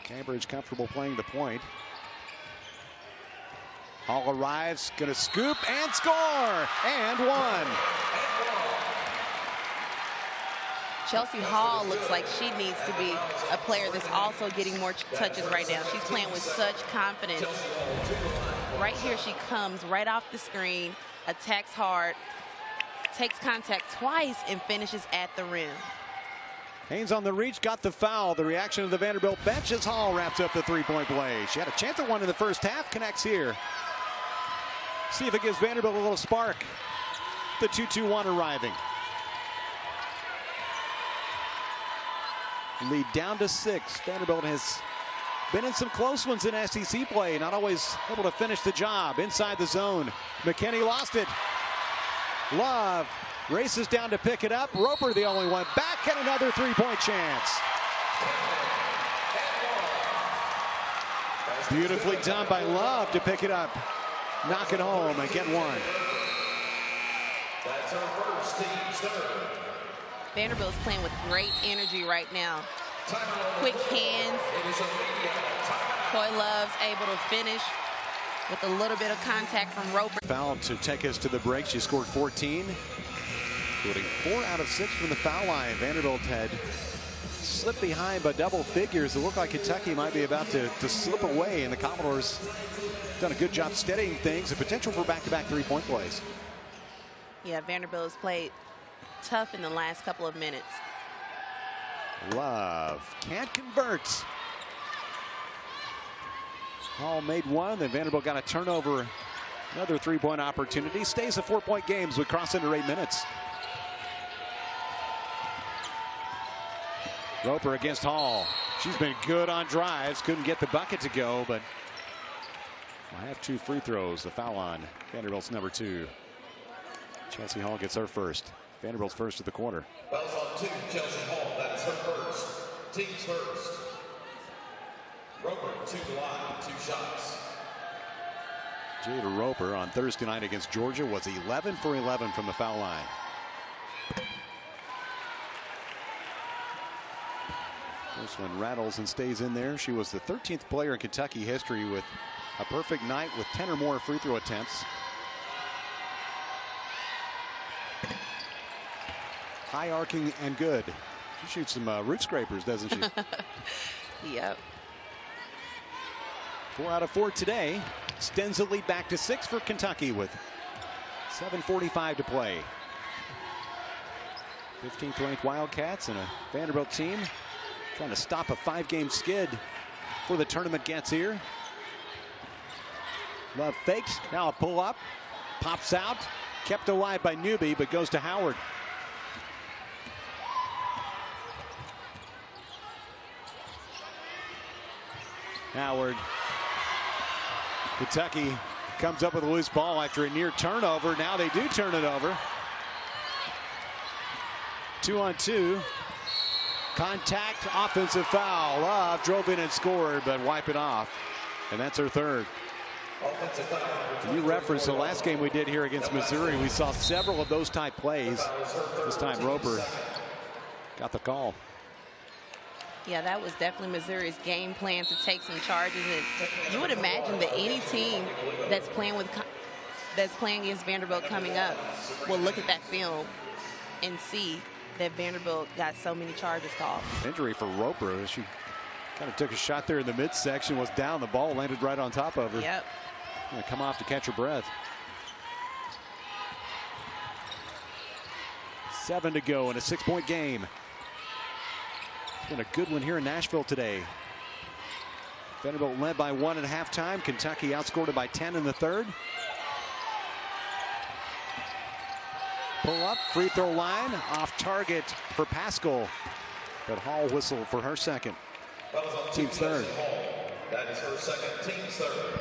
Cambridge comfortable playing the point. Hall arrives, gonna scoop and score, and one. Chelsea Hall looks like she needs to be a player that's also getting more touches right now. She's playing with such confidence. Right here she comes right off the screen, attacks hard, takes contact twice, and finishes at the rim. Haynes on the reach, got the foul. The reaction of the Vanderbilt bench as Hall wraps up the three-point play. She had a chance at one in the first half, connects here. See if it gives Vanderbilt a little spark. The 2-2-1 arriving. Lead down to 6. Vanderbilt has been in some close ones in SEC play, not always able to finish the job. Inside the zone, McKinney lost it. Love races down to pick it up. Roper the only one back, and another three-point chance. Beautifully done by Love to pick it up, knock it home, and get one. That's our first team's third. Vanderbilt's playing with great energy right now. Quick hands. Coy Love's able to finish with a little bit of contact from Roper. Foul to take us to the break. She scored 14, including 4 out of 6 from the foul line. Vanderbilt had slipped behind by double figures. It looked like Kentucky might be about to slip away, and the Commodores done a good job steadying things. The potential for back-to-back three-point plays. Yeah, Vanderbilt has played tough in the last couple of minutes. Love can't convert. Hall made one, then Vanderbilt got a turnover. Another three-point opportunity. Stays at 4-point games. We cross into 8 minutes. Roper against Hall. She's been good on drives. Couldn't get the bucket to go, but I have 2 free throws. The foul on Vanderbilt's number 2. Chelsea Hall gets her first. Vanderbilt's first of the quarter. Fouls on 2, Chelsea Hall. That is her first. Team's first. Roper, 2 to line, 2 shots. Jada Roper on Thursday night against Georgia was 11 for 11 from the foul line. This one rattles and stays in there. She was the 13th player in Kentucky history with a perfect night with 10 or more free throw attempts. High arcing and good. She shoots some root scrapers, doesn't she? Yep. 4 out of 4 today. Extends the lead back to 6 for Kentucky with 7:45 to play. 15th ranked Wildcats and a Vanderbilt team trying to stop a 5-game skid for the tournament gets here. Love fakes. Now a pull up. Pops out. Kept alive by Newby, but goes to Howard. Howard. Kentucky comes up with a loose ball after a near turnover. Now they do turn it over. 2-on-2. Contact, offensive foul. Love drove in and scored, but wipe it off. And that's her third. You referenced the last game we did here against Missouri. We saw several of those type plays. This time Roper got the call. Yeah, that was definitely Missouri's game plan to take some charges. And you would imagine that any team that's playing against Vanderbilt coming up will look at that film and see that Vanderbilt got so many charges called. Injury for Roper. She kind of took a shot there in the midsection, was down. The ball landed right on top of her. Yep. Gonna come off to catch her breath. 7 to go in a 6-point game. It's been a good one here in Nashville today. Vanderbilt led by 1 at halftime. Kentucky outscored it by 10 in the third. Pull up, free throw line, off target for Pascal. But Hall whistled for her second. Team's third. That is her second, team's third.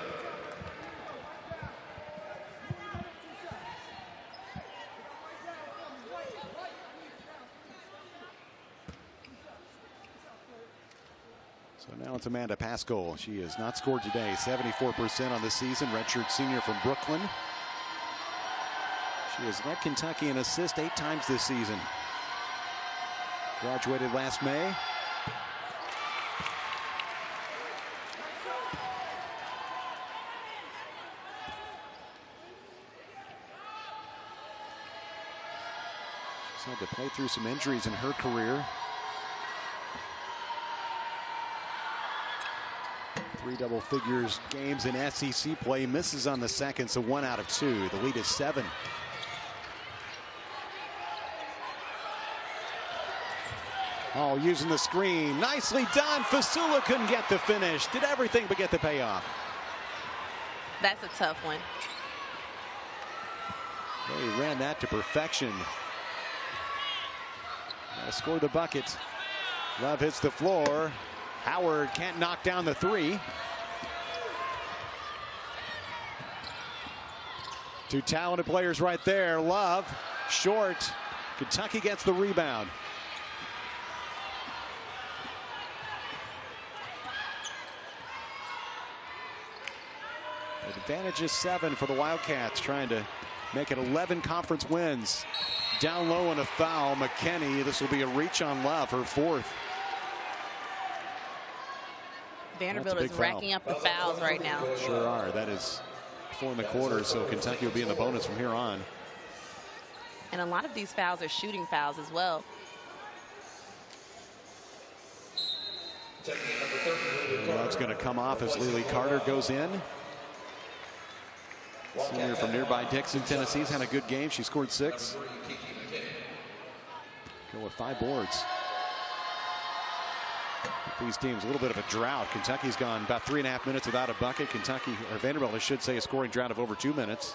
So now it's Amanda Pascal. She has not scored today. 74% on the season. Redshirt senior from Brooklyn. She has led Kentucky in assists 8 times this season. Graduated last May. She's had to play through some injuries in her career. 3 double figures games in SEC play. Misses on the second, so 1 out of 2. The lead is 7. Oh, using the screen. Nicely done. Fasoula couldn't get the finish. Did everything but get the payoff. That's a tough one. They ran that to perfection. Scored the bucket. Love hits the floor. Howard can't knock down the 3. 2 talented players right there. Love, short. Kentucky gets the rebound. The advantage is 7 for the Wildcats, trying to make it 11 conference wins. Down low on a foul, McKinney. This will be a reach on Love, her 4th. Vanderbilt is racking up the fouls right now. Sure are. That is 4 in the quarter, so Kentucky will be in the bonus from here on. And a lot of these fouls are shooting fouls as well. Love's going to come off as Lily Carter goes in. Senior from nearby Dixon, Tennessee, has had a good game. She scored 6. Go with 5 boards. These teams, a little bit of a drought. Kentucky's gone about 3.5 minutes without a bucket. Kentucky, or Vanderbilt, I should say, a scoring drought of over 2 minutes.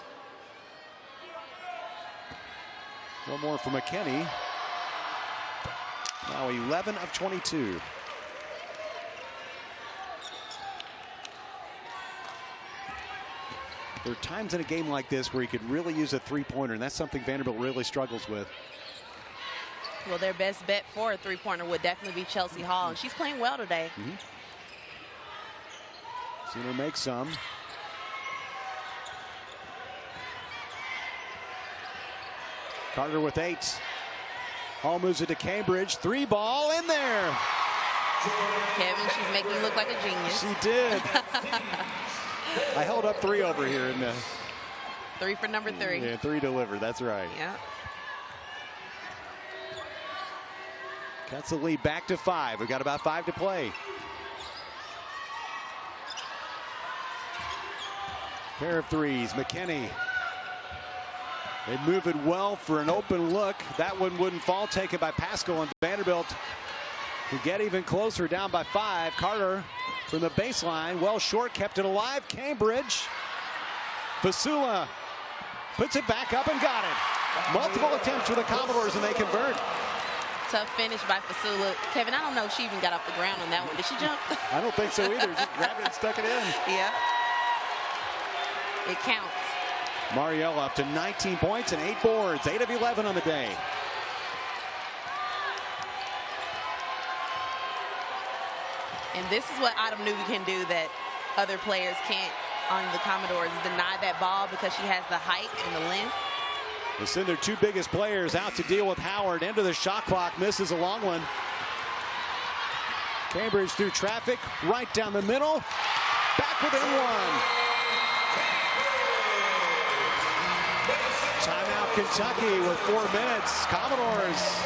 One more for McKinney. Now 11 of 22. There are times in a game like this where you could really use a 3-pointer, and that's something Vanderbilt really struggles with. Well, their best bet for a 3-pointer would definitely be Chelsea Hall, and she's playing well today. Seen her make some. Carter with 8. Hall moves it to Cambridge. 3 ball in there. Kevin, she's making you look like a genius. She did. I held up 3 over here. 3 for number 3. Yeah, 3 delivered. That's right. Yeah. Cuts the lead back to 5. We've got about 5 to play. Pair of threes. McKinney. They move it well for an open look. That one wouldn't fall. Taken by Pascal, and Vanderbilt to get even closer, down by 5. Carter from the baseline. Well short, kept it alive. Cambridge. Fasoula puts it back up and got it. Multiple attempts for the Commodores, and they convert. Tough finish by Fasoula. Kevin, I don't know if she even got off the ground on that one. Did she jump? I don't think so either. Just grabbed it and stuck it in. Yeah. It counts. Mariella up to 19 points and 8 boards. 8 of 11 on the day. And this is what Autumn Newby can do that other players can't on the Commodores, is deny that ball because she has the height and the length. They send their two biggest players out to deal with Howard. Into the shot clock, misses a long one. Cambridge through traffic, right down the middle, back within one. Timeout Kentucky with 4 minutes. Commodores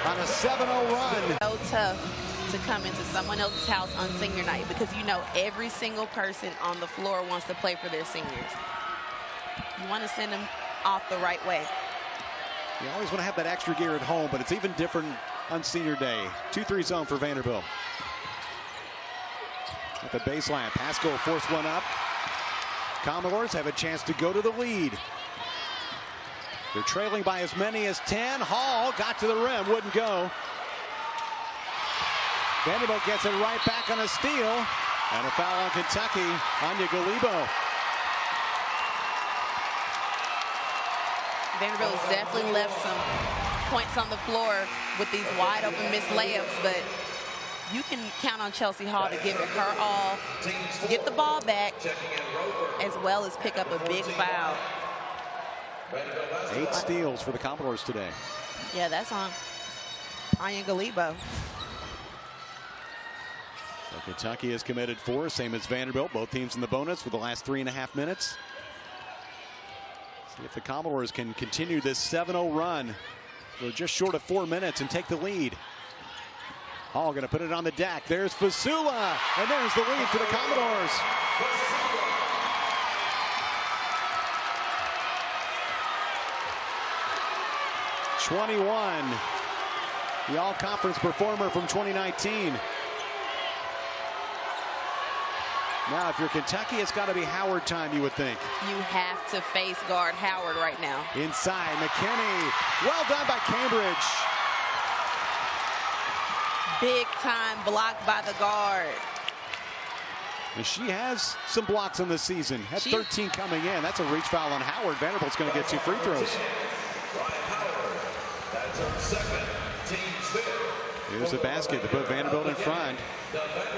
on a 7-0 run. So tough to come into someone else's house on senior night because you know every single person on the floor wants to play for their seniors. You want to send them off the right way. You always want to have that extra gear at home, but it's even different on senior day. 2-3 zone for Vanderbilt. At the baseline, Pasco forced one up. Commodores have a chance to go to the lead. They're trailing by as many as 10. Hall got to the rim, wouldn't go. Vanderbilt gets it right back on a steal. And a foul on Kentucky. Anya Galibo. Vanderbilt has definitely left some points on the floor with these wide open missed layups, but you can count on Chelsea Hall to give it her all, get the ball back, as well as pick up a big foul. 8 steals for the Commodores today. Yeah, that's on Anya Galibo. So Kentucky has committed 4, same as Vanderbilt. Both teams in the bonus for the last 3.5 minutes. See if the Commodores can continue this 7-0 run. They're just short of 4 minutes and take the lead. Hall going to put it on the deck. There's Fasoula, and there's the lead for the Commodores. #21, the all-conference performer from 2019. Now, if you're Kentucky, it's got to be Howard time, you would think. You have to face guard Howard right now. Inside, McKinney. Well done by Cambridge. Big time block by the guard. And she has some blocks in the season. That's 13 coming in. That's a reach foul on Howard. Vanderbilt's going to get 2 free throws. Here's the basket to put Vanderbilt in front.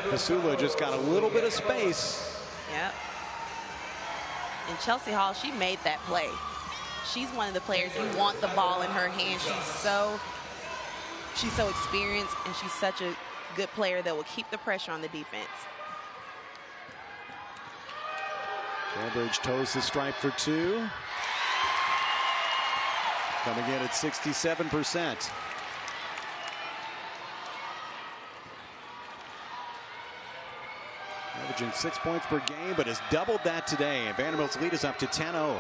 Fasoula just got a little bit of space. Yep. And Chelsea Hall, she made that play. She's one of the players you want the ball in her hand. She's so experienced, and she's such a good player that will keep the pressure on the defense. Cambridge toes the stripe for 2. Coming in at 67%. Averaging 6 points per game, but has doubled that today. And Vanderbilt's lead is up to 10-0.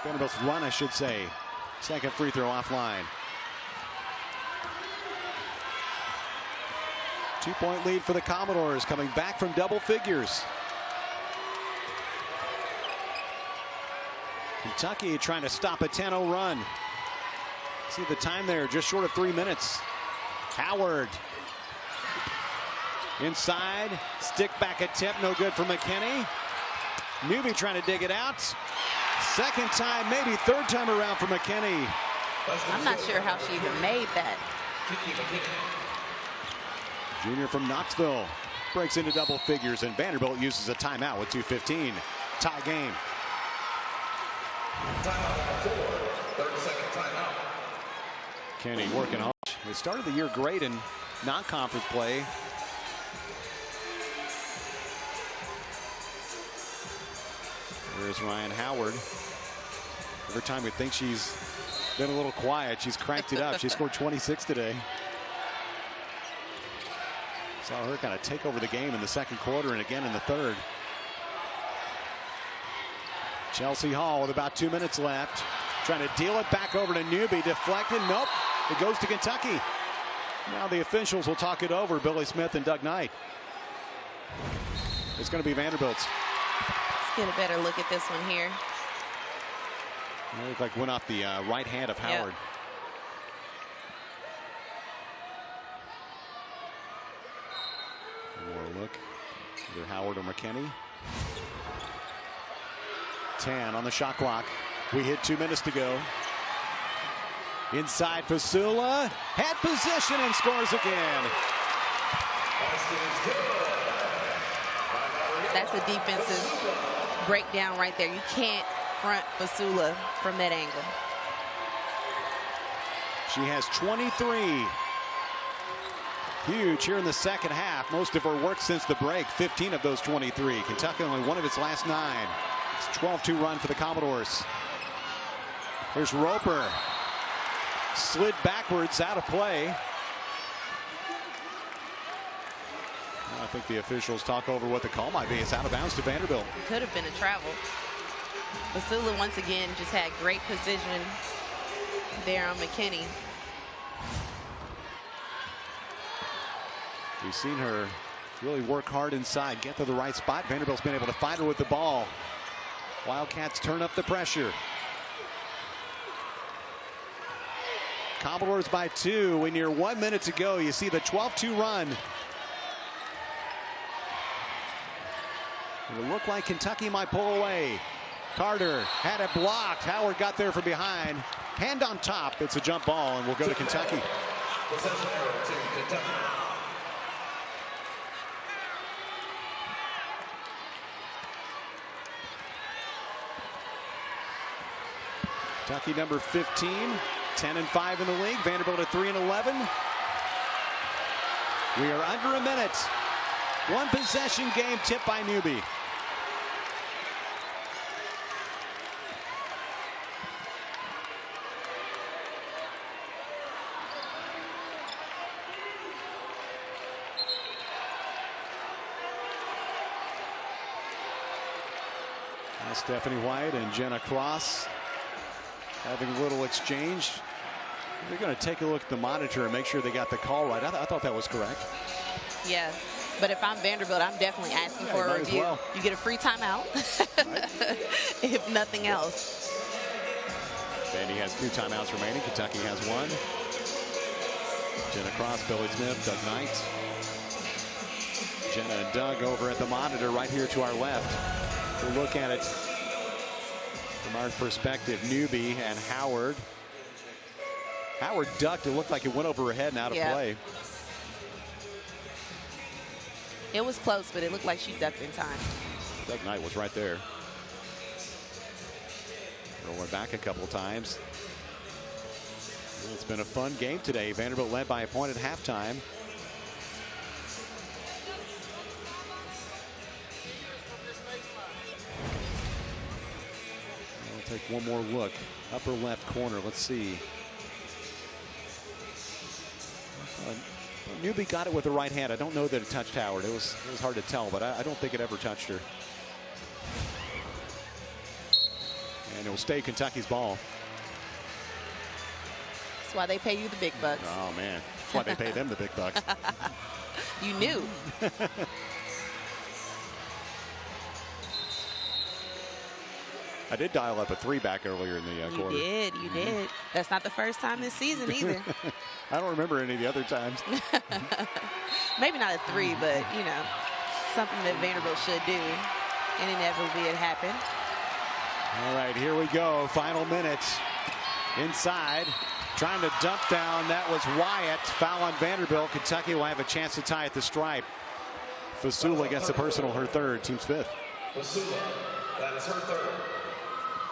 Vanderbilt's run, I should say. Second free throw offline. 2-point lead for the Commodores, coming back from double figures. Kentucky trying to stop a 10-0 run. See the time there, just short of 3 minutes. Howard. Inside, stick back attempt, no good for McKinney. Newby trying to dig it out. Second time, maybe third time around for McKinney. I'm not sure how she even made that. Junior from Knoxville breaks into double figures, and Vanderbilt uses a timeout with 2:15. Tie game. Timeout 4, 30-second timeout. Kenny working hard. They started the year great in non-conference play. There's Ryan Howard. Every time we think she's been a little quiet, she's cranked it up. She scored 26 today. Saw her kind of take over the game in the second quarter and again in the third. Chelsea Hall with about 2 minutes left. Trying to deal it back over to Newby. Deflected. Nope. It goes to Kentucky. Now the officials will talk it over. Billy Smith and Doug Knight. It's going to be Vanderbilt's. Let's get a better look at this one here. It looked like went off the right hand of Howard. Yep. One more look. Either Howard or McKinney. 10 on the shot clock. We hit 2 minutes to go. Inside Fasoula. Had position and scores again. Basket is good. That's a defensive breakdown right there. You can't front Fasoula from that angle. She has 23. Huge here in the second half. Most of her work since the break. 15 of those 23. Kentucky only one of its last 9. It's a 12-2 run for the Commodores. Here's Roper. Slid backwards, out of play. I think the officials talk over what the call might be. It's out of bounds to Vanderbilt. It could have been a travel. Fasoula once again just had great position there on McKinney. We've seen her really work hard inside, get to the right spot. Vanderbilt's been able to fight her with the ball. Wildcats turn up the pressure. Commodores by 2. When you're 1 minute to go, you see the 12-2 run. It looked like Kentucky might pull away. Carter had it blocked. Howard got there from behind. Hand on top. It's a jump ball, and we'll go to Kentucky. Possession arrow to Kentucky. Kentucky number 15, 10-5 in the league. Vanderbilt at 3-11. We are under a minute. One possession game, tipped by Newby. Stephanie White and Jenna Cross having a little exchange. They're going to take a look at the monitor and make sure they got the call right. I thought that was correct. Yeah, but if I'm Vanderbilt, I'm definitely asking for a review. Well. You get a free timeout, if nothing else. Vandy has 2 timeouts remaining. Kentucky has 1. Jenna Cross, Billy Smith, Doug Knight. Jenna and Doug over at the monitor right here to our left. We'll look at it from our perspective. Newby and Howard. Howard ducked. It looked like it went over her head and out of play. It was close, but it looked like she ducked in time. Doug Knight was right there. Rolling back a couple times. It's been a fun game today. Vanderbilt led by a point at halftime. We'll take one more look. Upper left corner. Let's see. Newby got it with the right hand. I don't know that it touched Howard. It was hard to tell, but I don't think it ever touched her. And it will stay Kentucky's ball. That's why they pay you the big bucks. Oh, man. That's why they pay them the big bucks. You knew. I did dial up a 3 back earlier in the quarter. You did. That's not the first time this season either. I don't remember any of the other times. Maybe not a 3, but, you know, something that Vanderbilt should do. And inevitably it happened. All right, here we go. Final minutes. Inside. Trying to dump down. That was Wyatt. Foul on Vanderbilt. Kentucky will have a chance to tie at the stripe. Fasoula gets a personal, her 3rd, team's 5th. Fasoula, that is her 3rd.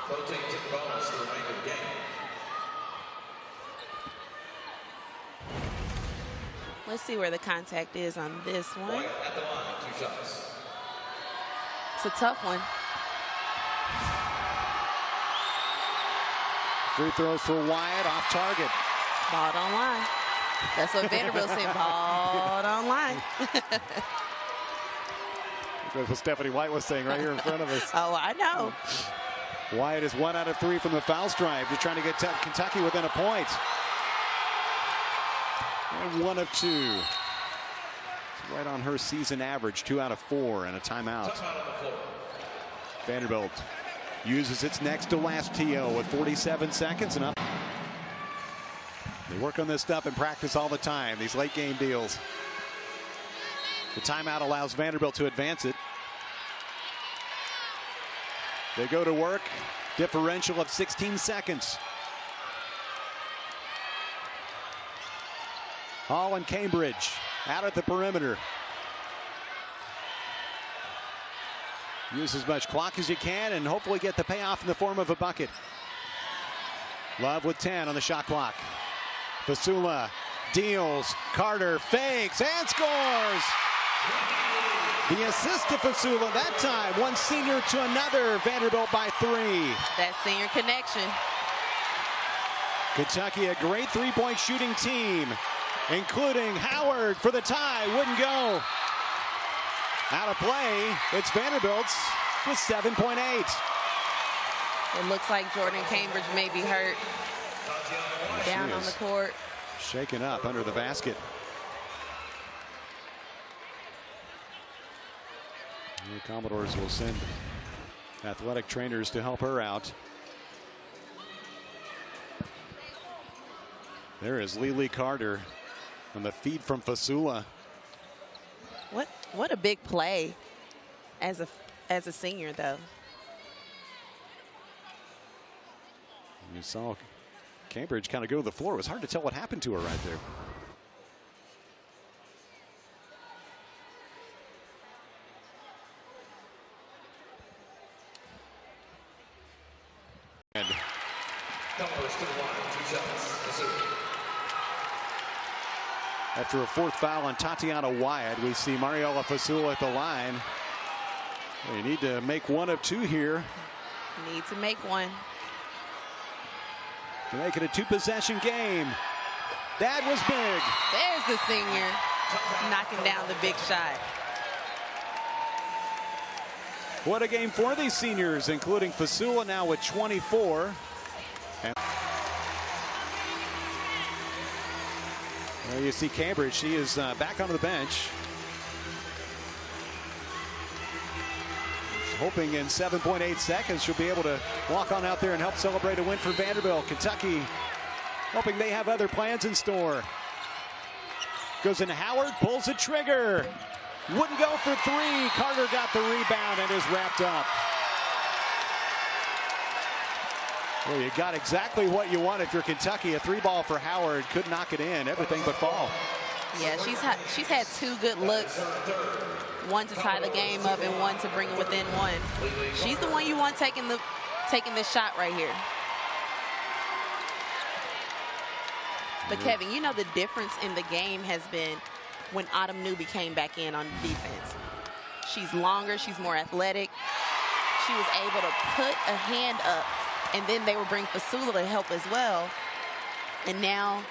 Both teams in bonus the remainder of the game. Let's see where the contact is on this one. Wyatt at the line, 2 shots. It's a tough one. Free throws for Wyatt, off target. Ball don't lie. That's what Vanderbilt said. Ball don't lie. That's what Stephanie White was saying right here in front of us. Oh, I know. Wyatt is 1 out of 3 from the foul stripe. Just trying to get Kentucky within a point. And 1 of 2. It's right on her season average. 2 out of 4 and a timeout. Vanderbilt uses its next to last TO with 47 seconds and up. They work on this stuff in practice all the time. These late game deals. The timeout allows Vanderbilt to advance it. They go to work. Differential of 16 seconds. Hall and Cambridge out at the perimeter. Use as much clock as you can and hopefully get the payoff in the form of a bucket. Love with 10 on the shot clock. Fasoula deals. Carter fakes and scores. The assist to Fasoula that time. One senior to another. Vanderbilt by 3. That senior connection. Kentucky, a great three-point shooting team, including Howard for the tie. Wouldn't go. Out of play. It's Vanderbilt's with 7.8. It looks like Jordan Cambridge may be hurt. Down on the court. Shaken up under the basket. The Commodores will send athletic trainers to help her out. There is Lily Carter on the feed from Fasoula. What a big play as a senior, though. You saw Cambridge kind of go to the floor. It was hard to tell what happened to her right there. And after a fourth foul on Tatiana Wyatt, we see Mariella Fasoula at the line. They need to make one of two here. Need to make one. To make it a two-possession game. That was big. There's the senior knocking down the big shot. What a game for these seniors, including Fasoula now with 24. And there you see Cambridge. She is back onto the bench. Hoping in 7.8 seconds she'll be able to walk on out there and help celebrate a win for Vanderbilt. Kentucky hoping they have other plans in store. Goes into Howard, pulls the trigger. Wouldn't go for 3. Carter got the rebound and is wrapped up. Well, you got exactly what you want if you're Kentucky. A 3-ball for Howard. Could knock it in. Everything but fall. Yeah, she's had 2 good looks. One to tie the game up and one to bring it within 1. She's the one you want taking this shot right here. But Kevin, you know the difference in the game has been when Autumn Newby came back in on defense. She's longer, she's more athletic. She was able to put a hand up, and then they would bring Fasoula to help as well. And now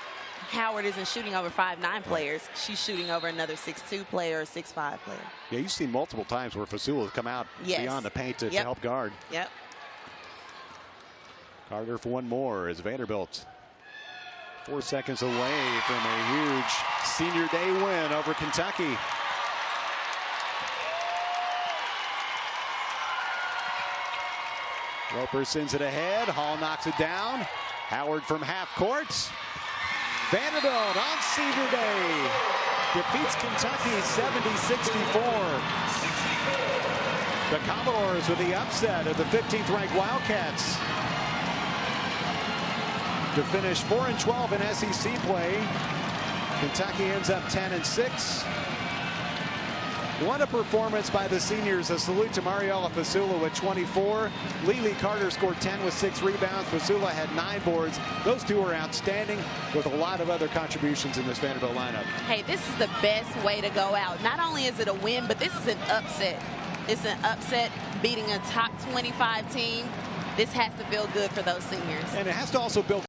Howard isn't shooting over 5'9" players. She's shooting over another 6'2" player or 6'5" player. Yeah, you've seen multiple times where Fasoula has come out beyond the paint to help guard. Yep. Carter for one more as Vanderbilt 4 seconds away from a huge senior day win over Kentucky. Roper sends it ahead. Hall knocks it down. Howard from half court. Vanderbilt on senior day defeats Kentucky 70-64. The Commodores with the upset of the 15th ranked Wildcats to finish 4-12 in SEC play. Kentucky ends up 10-6. What a performance by the seniors. A salute to Mariella Fasoula with 24. Lily Carter scored 10 with 6 rebounds. Fasoula had 9 boards. Those two are outstanding with a lot of other contributions in this Vanderbilt lineup. Hey, this is the best way to go out. Not only is it a win, but this is an upset. It's an upset beating a top 25 team. This has to feel good for those seniors. And it has to also build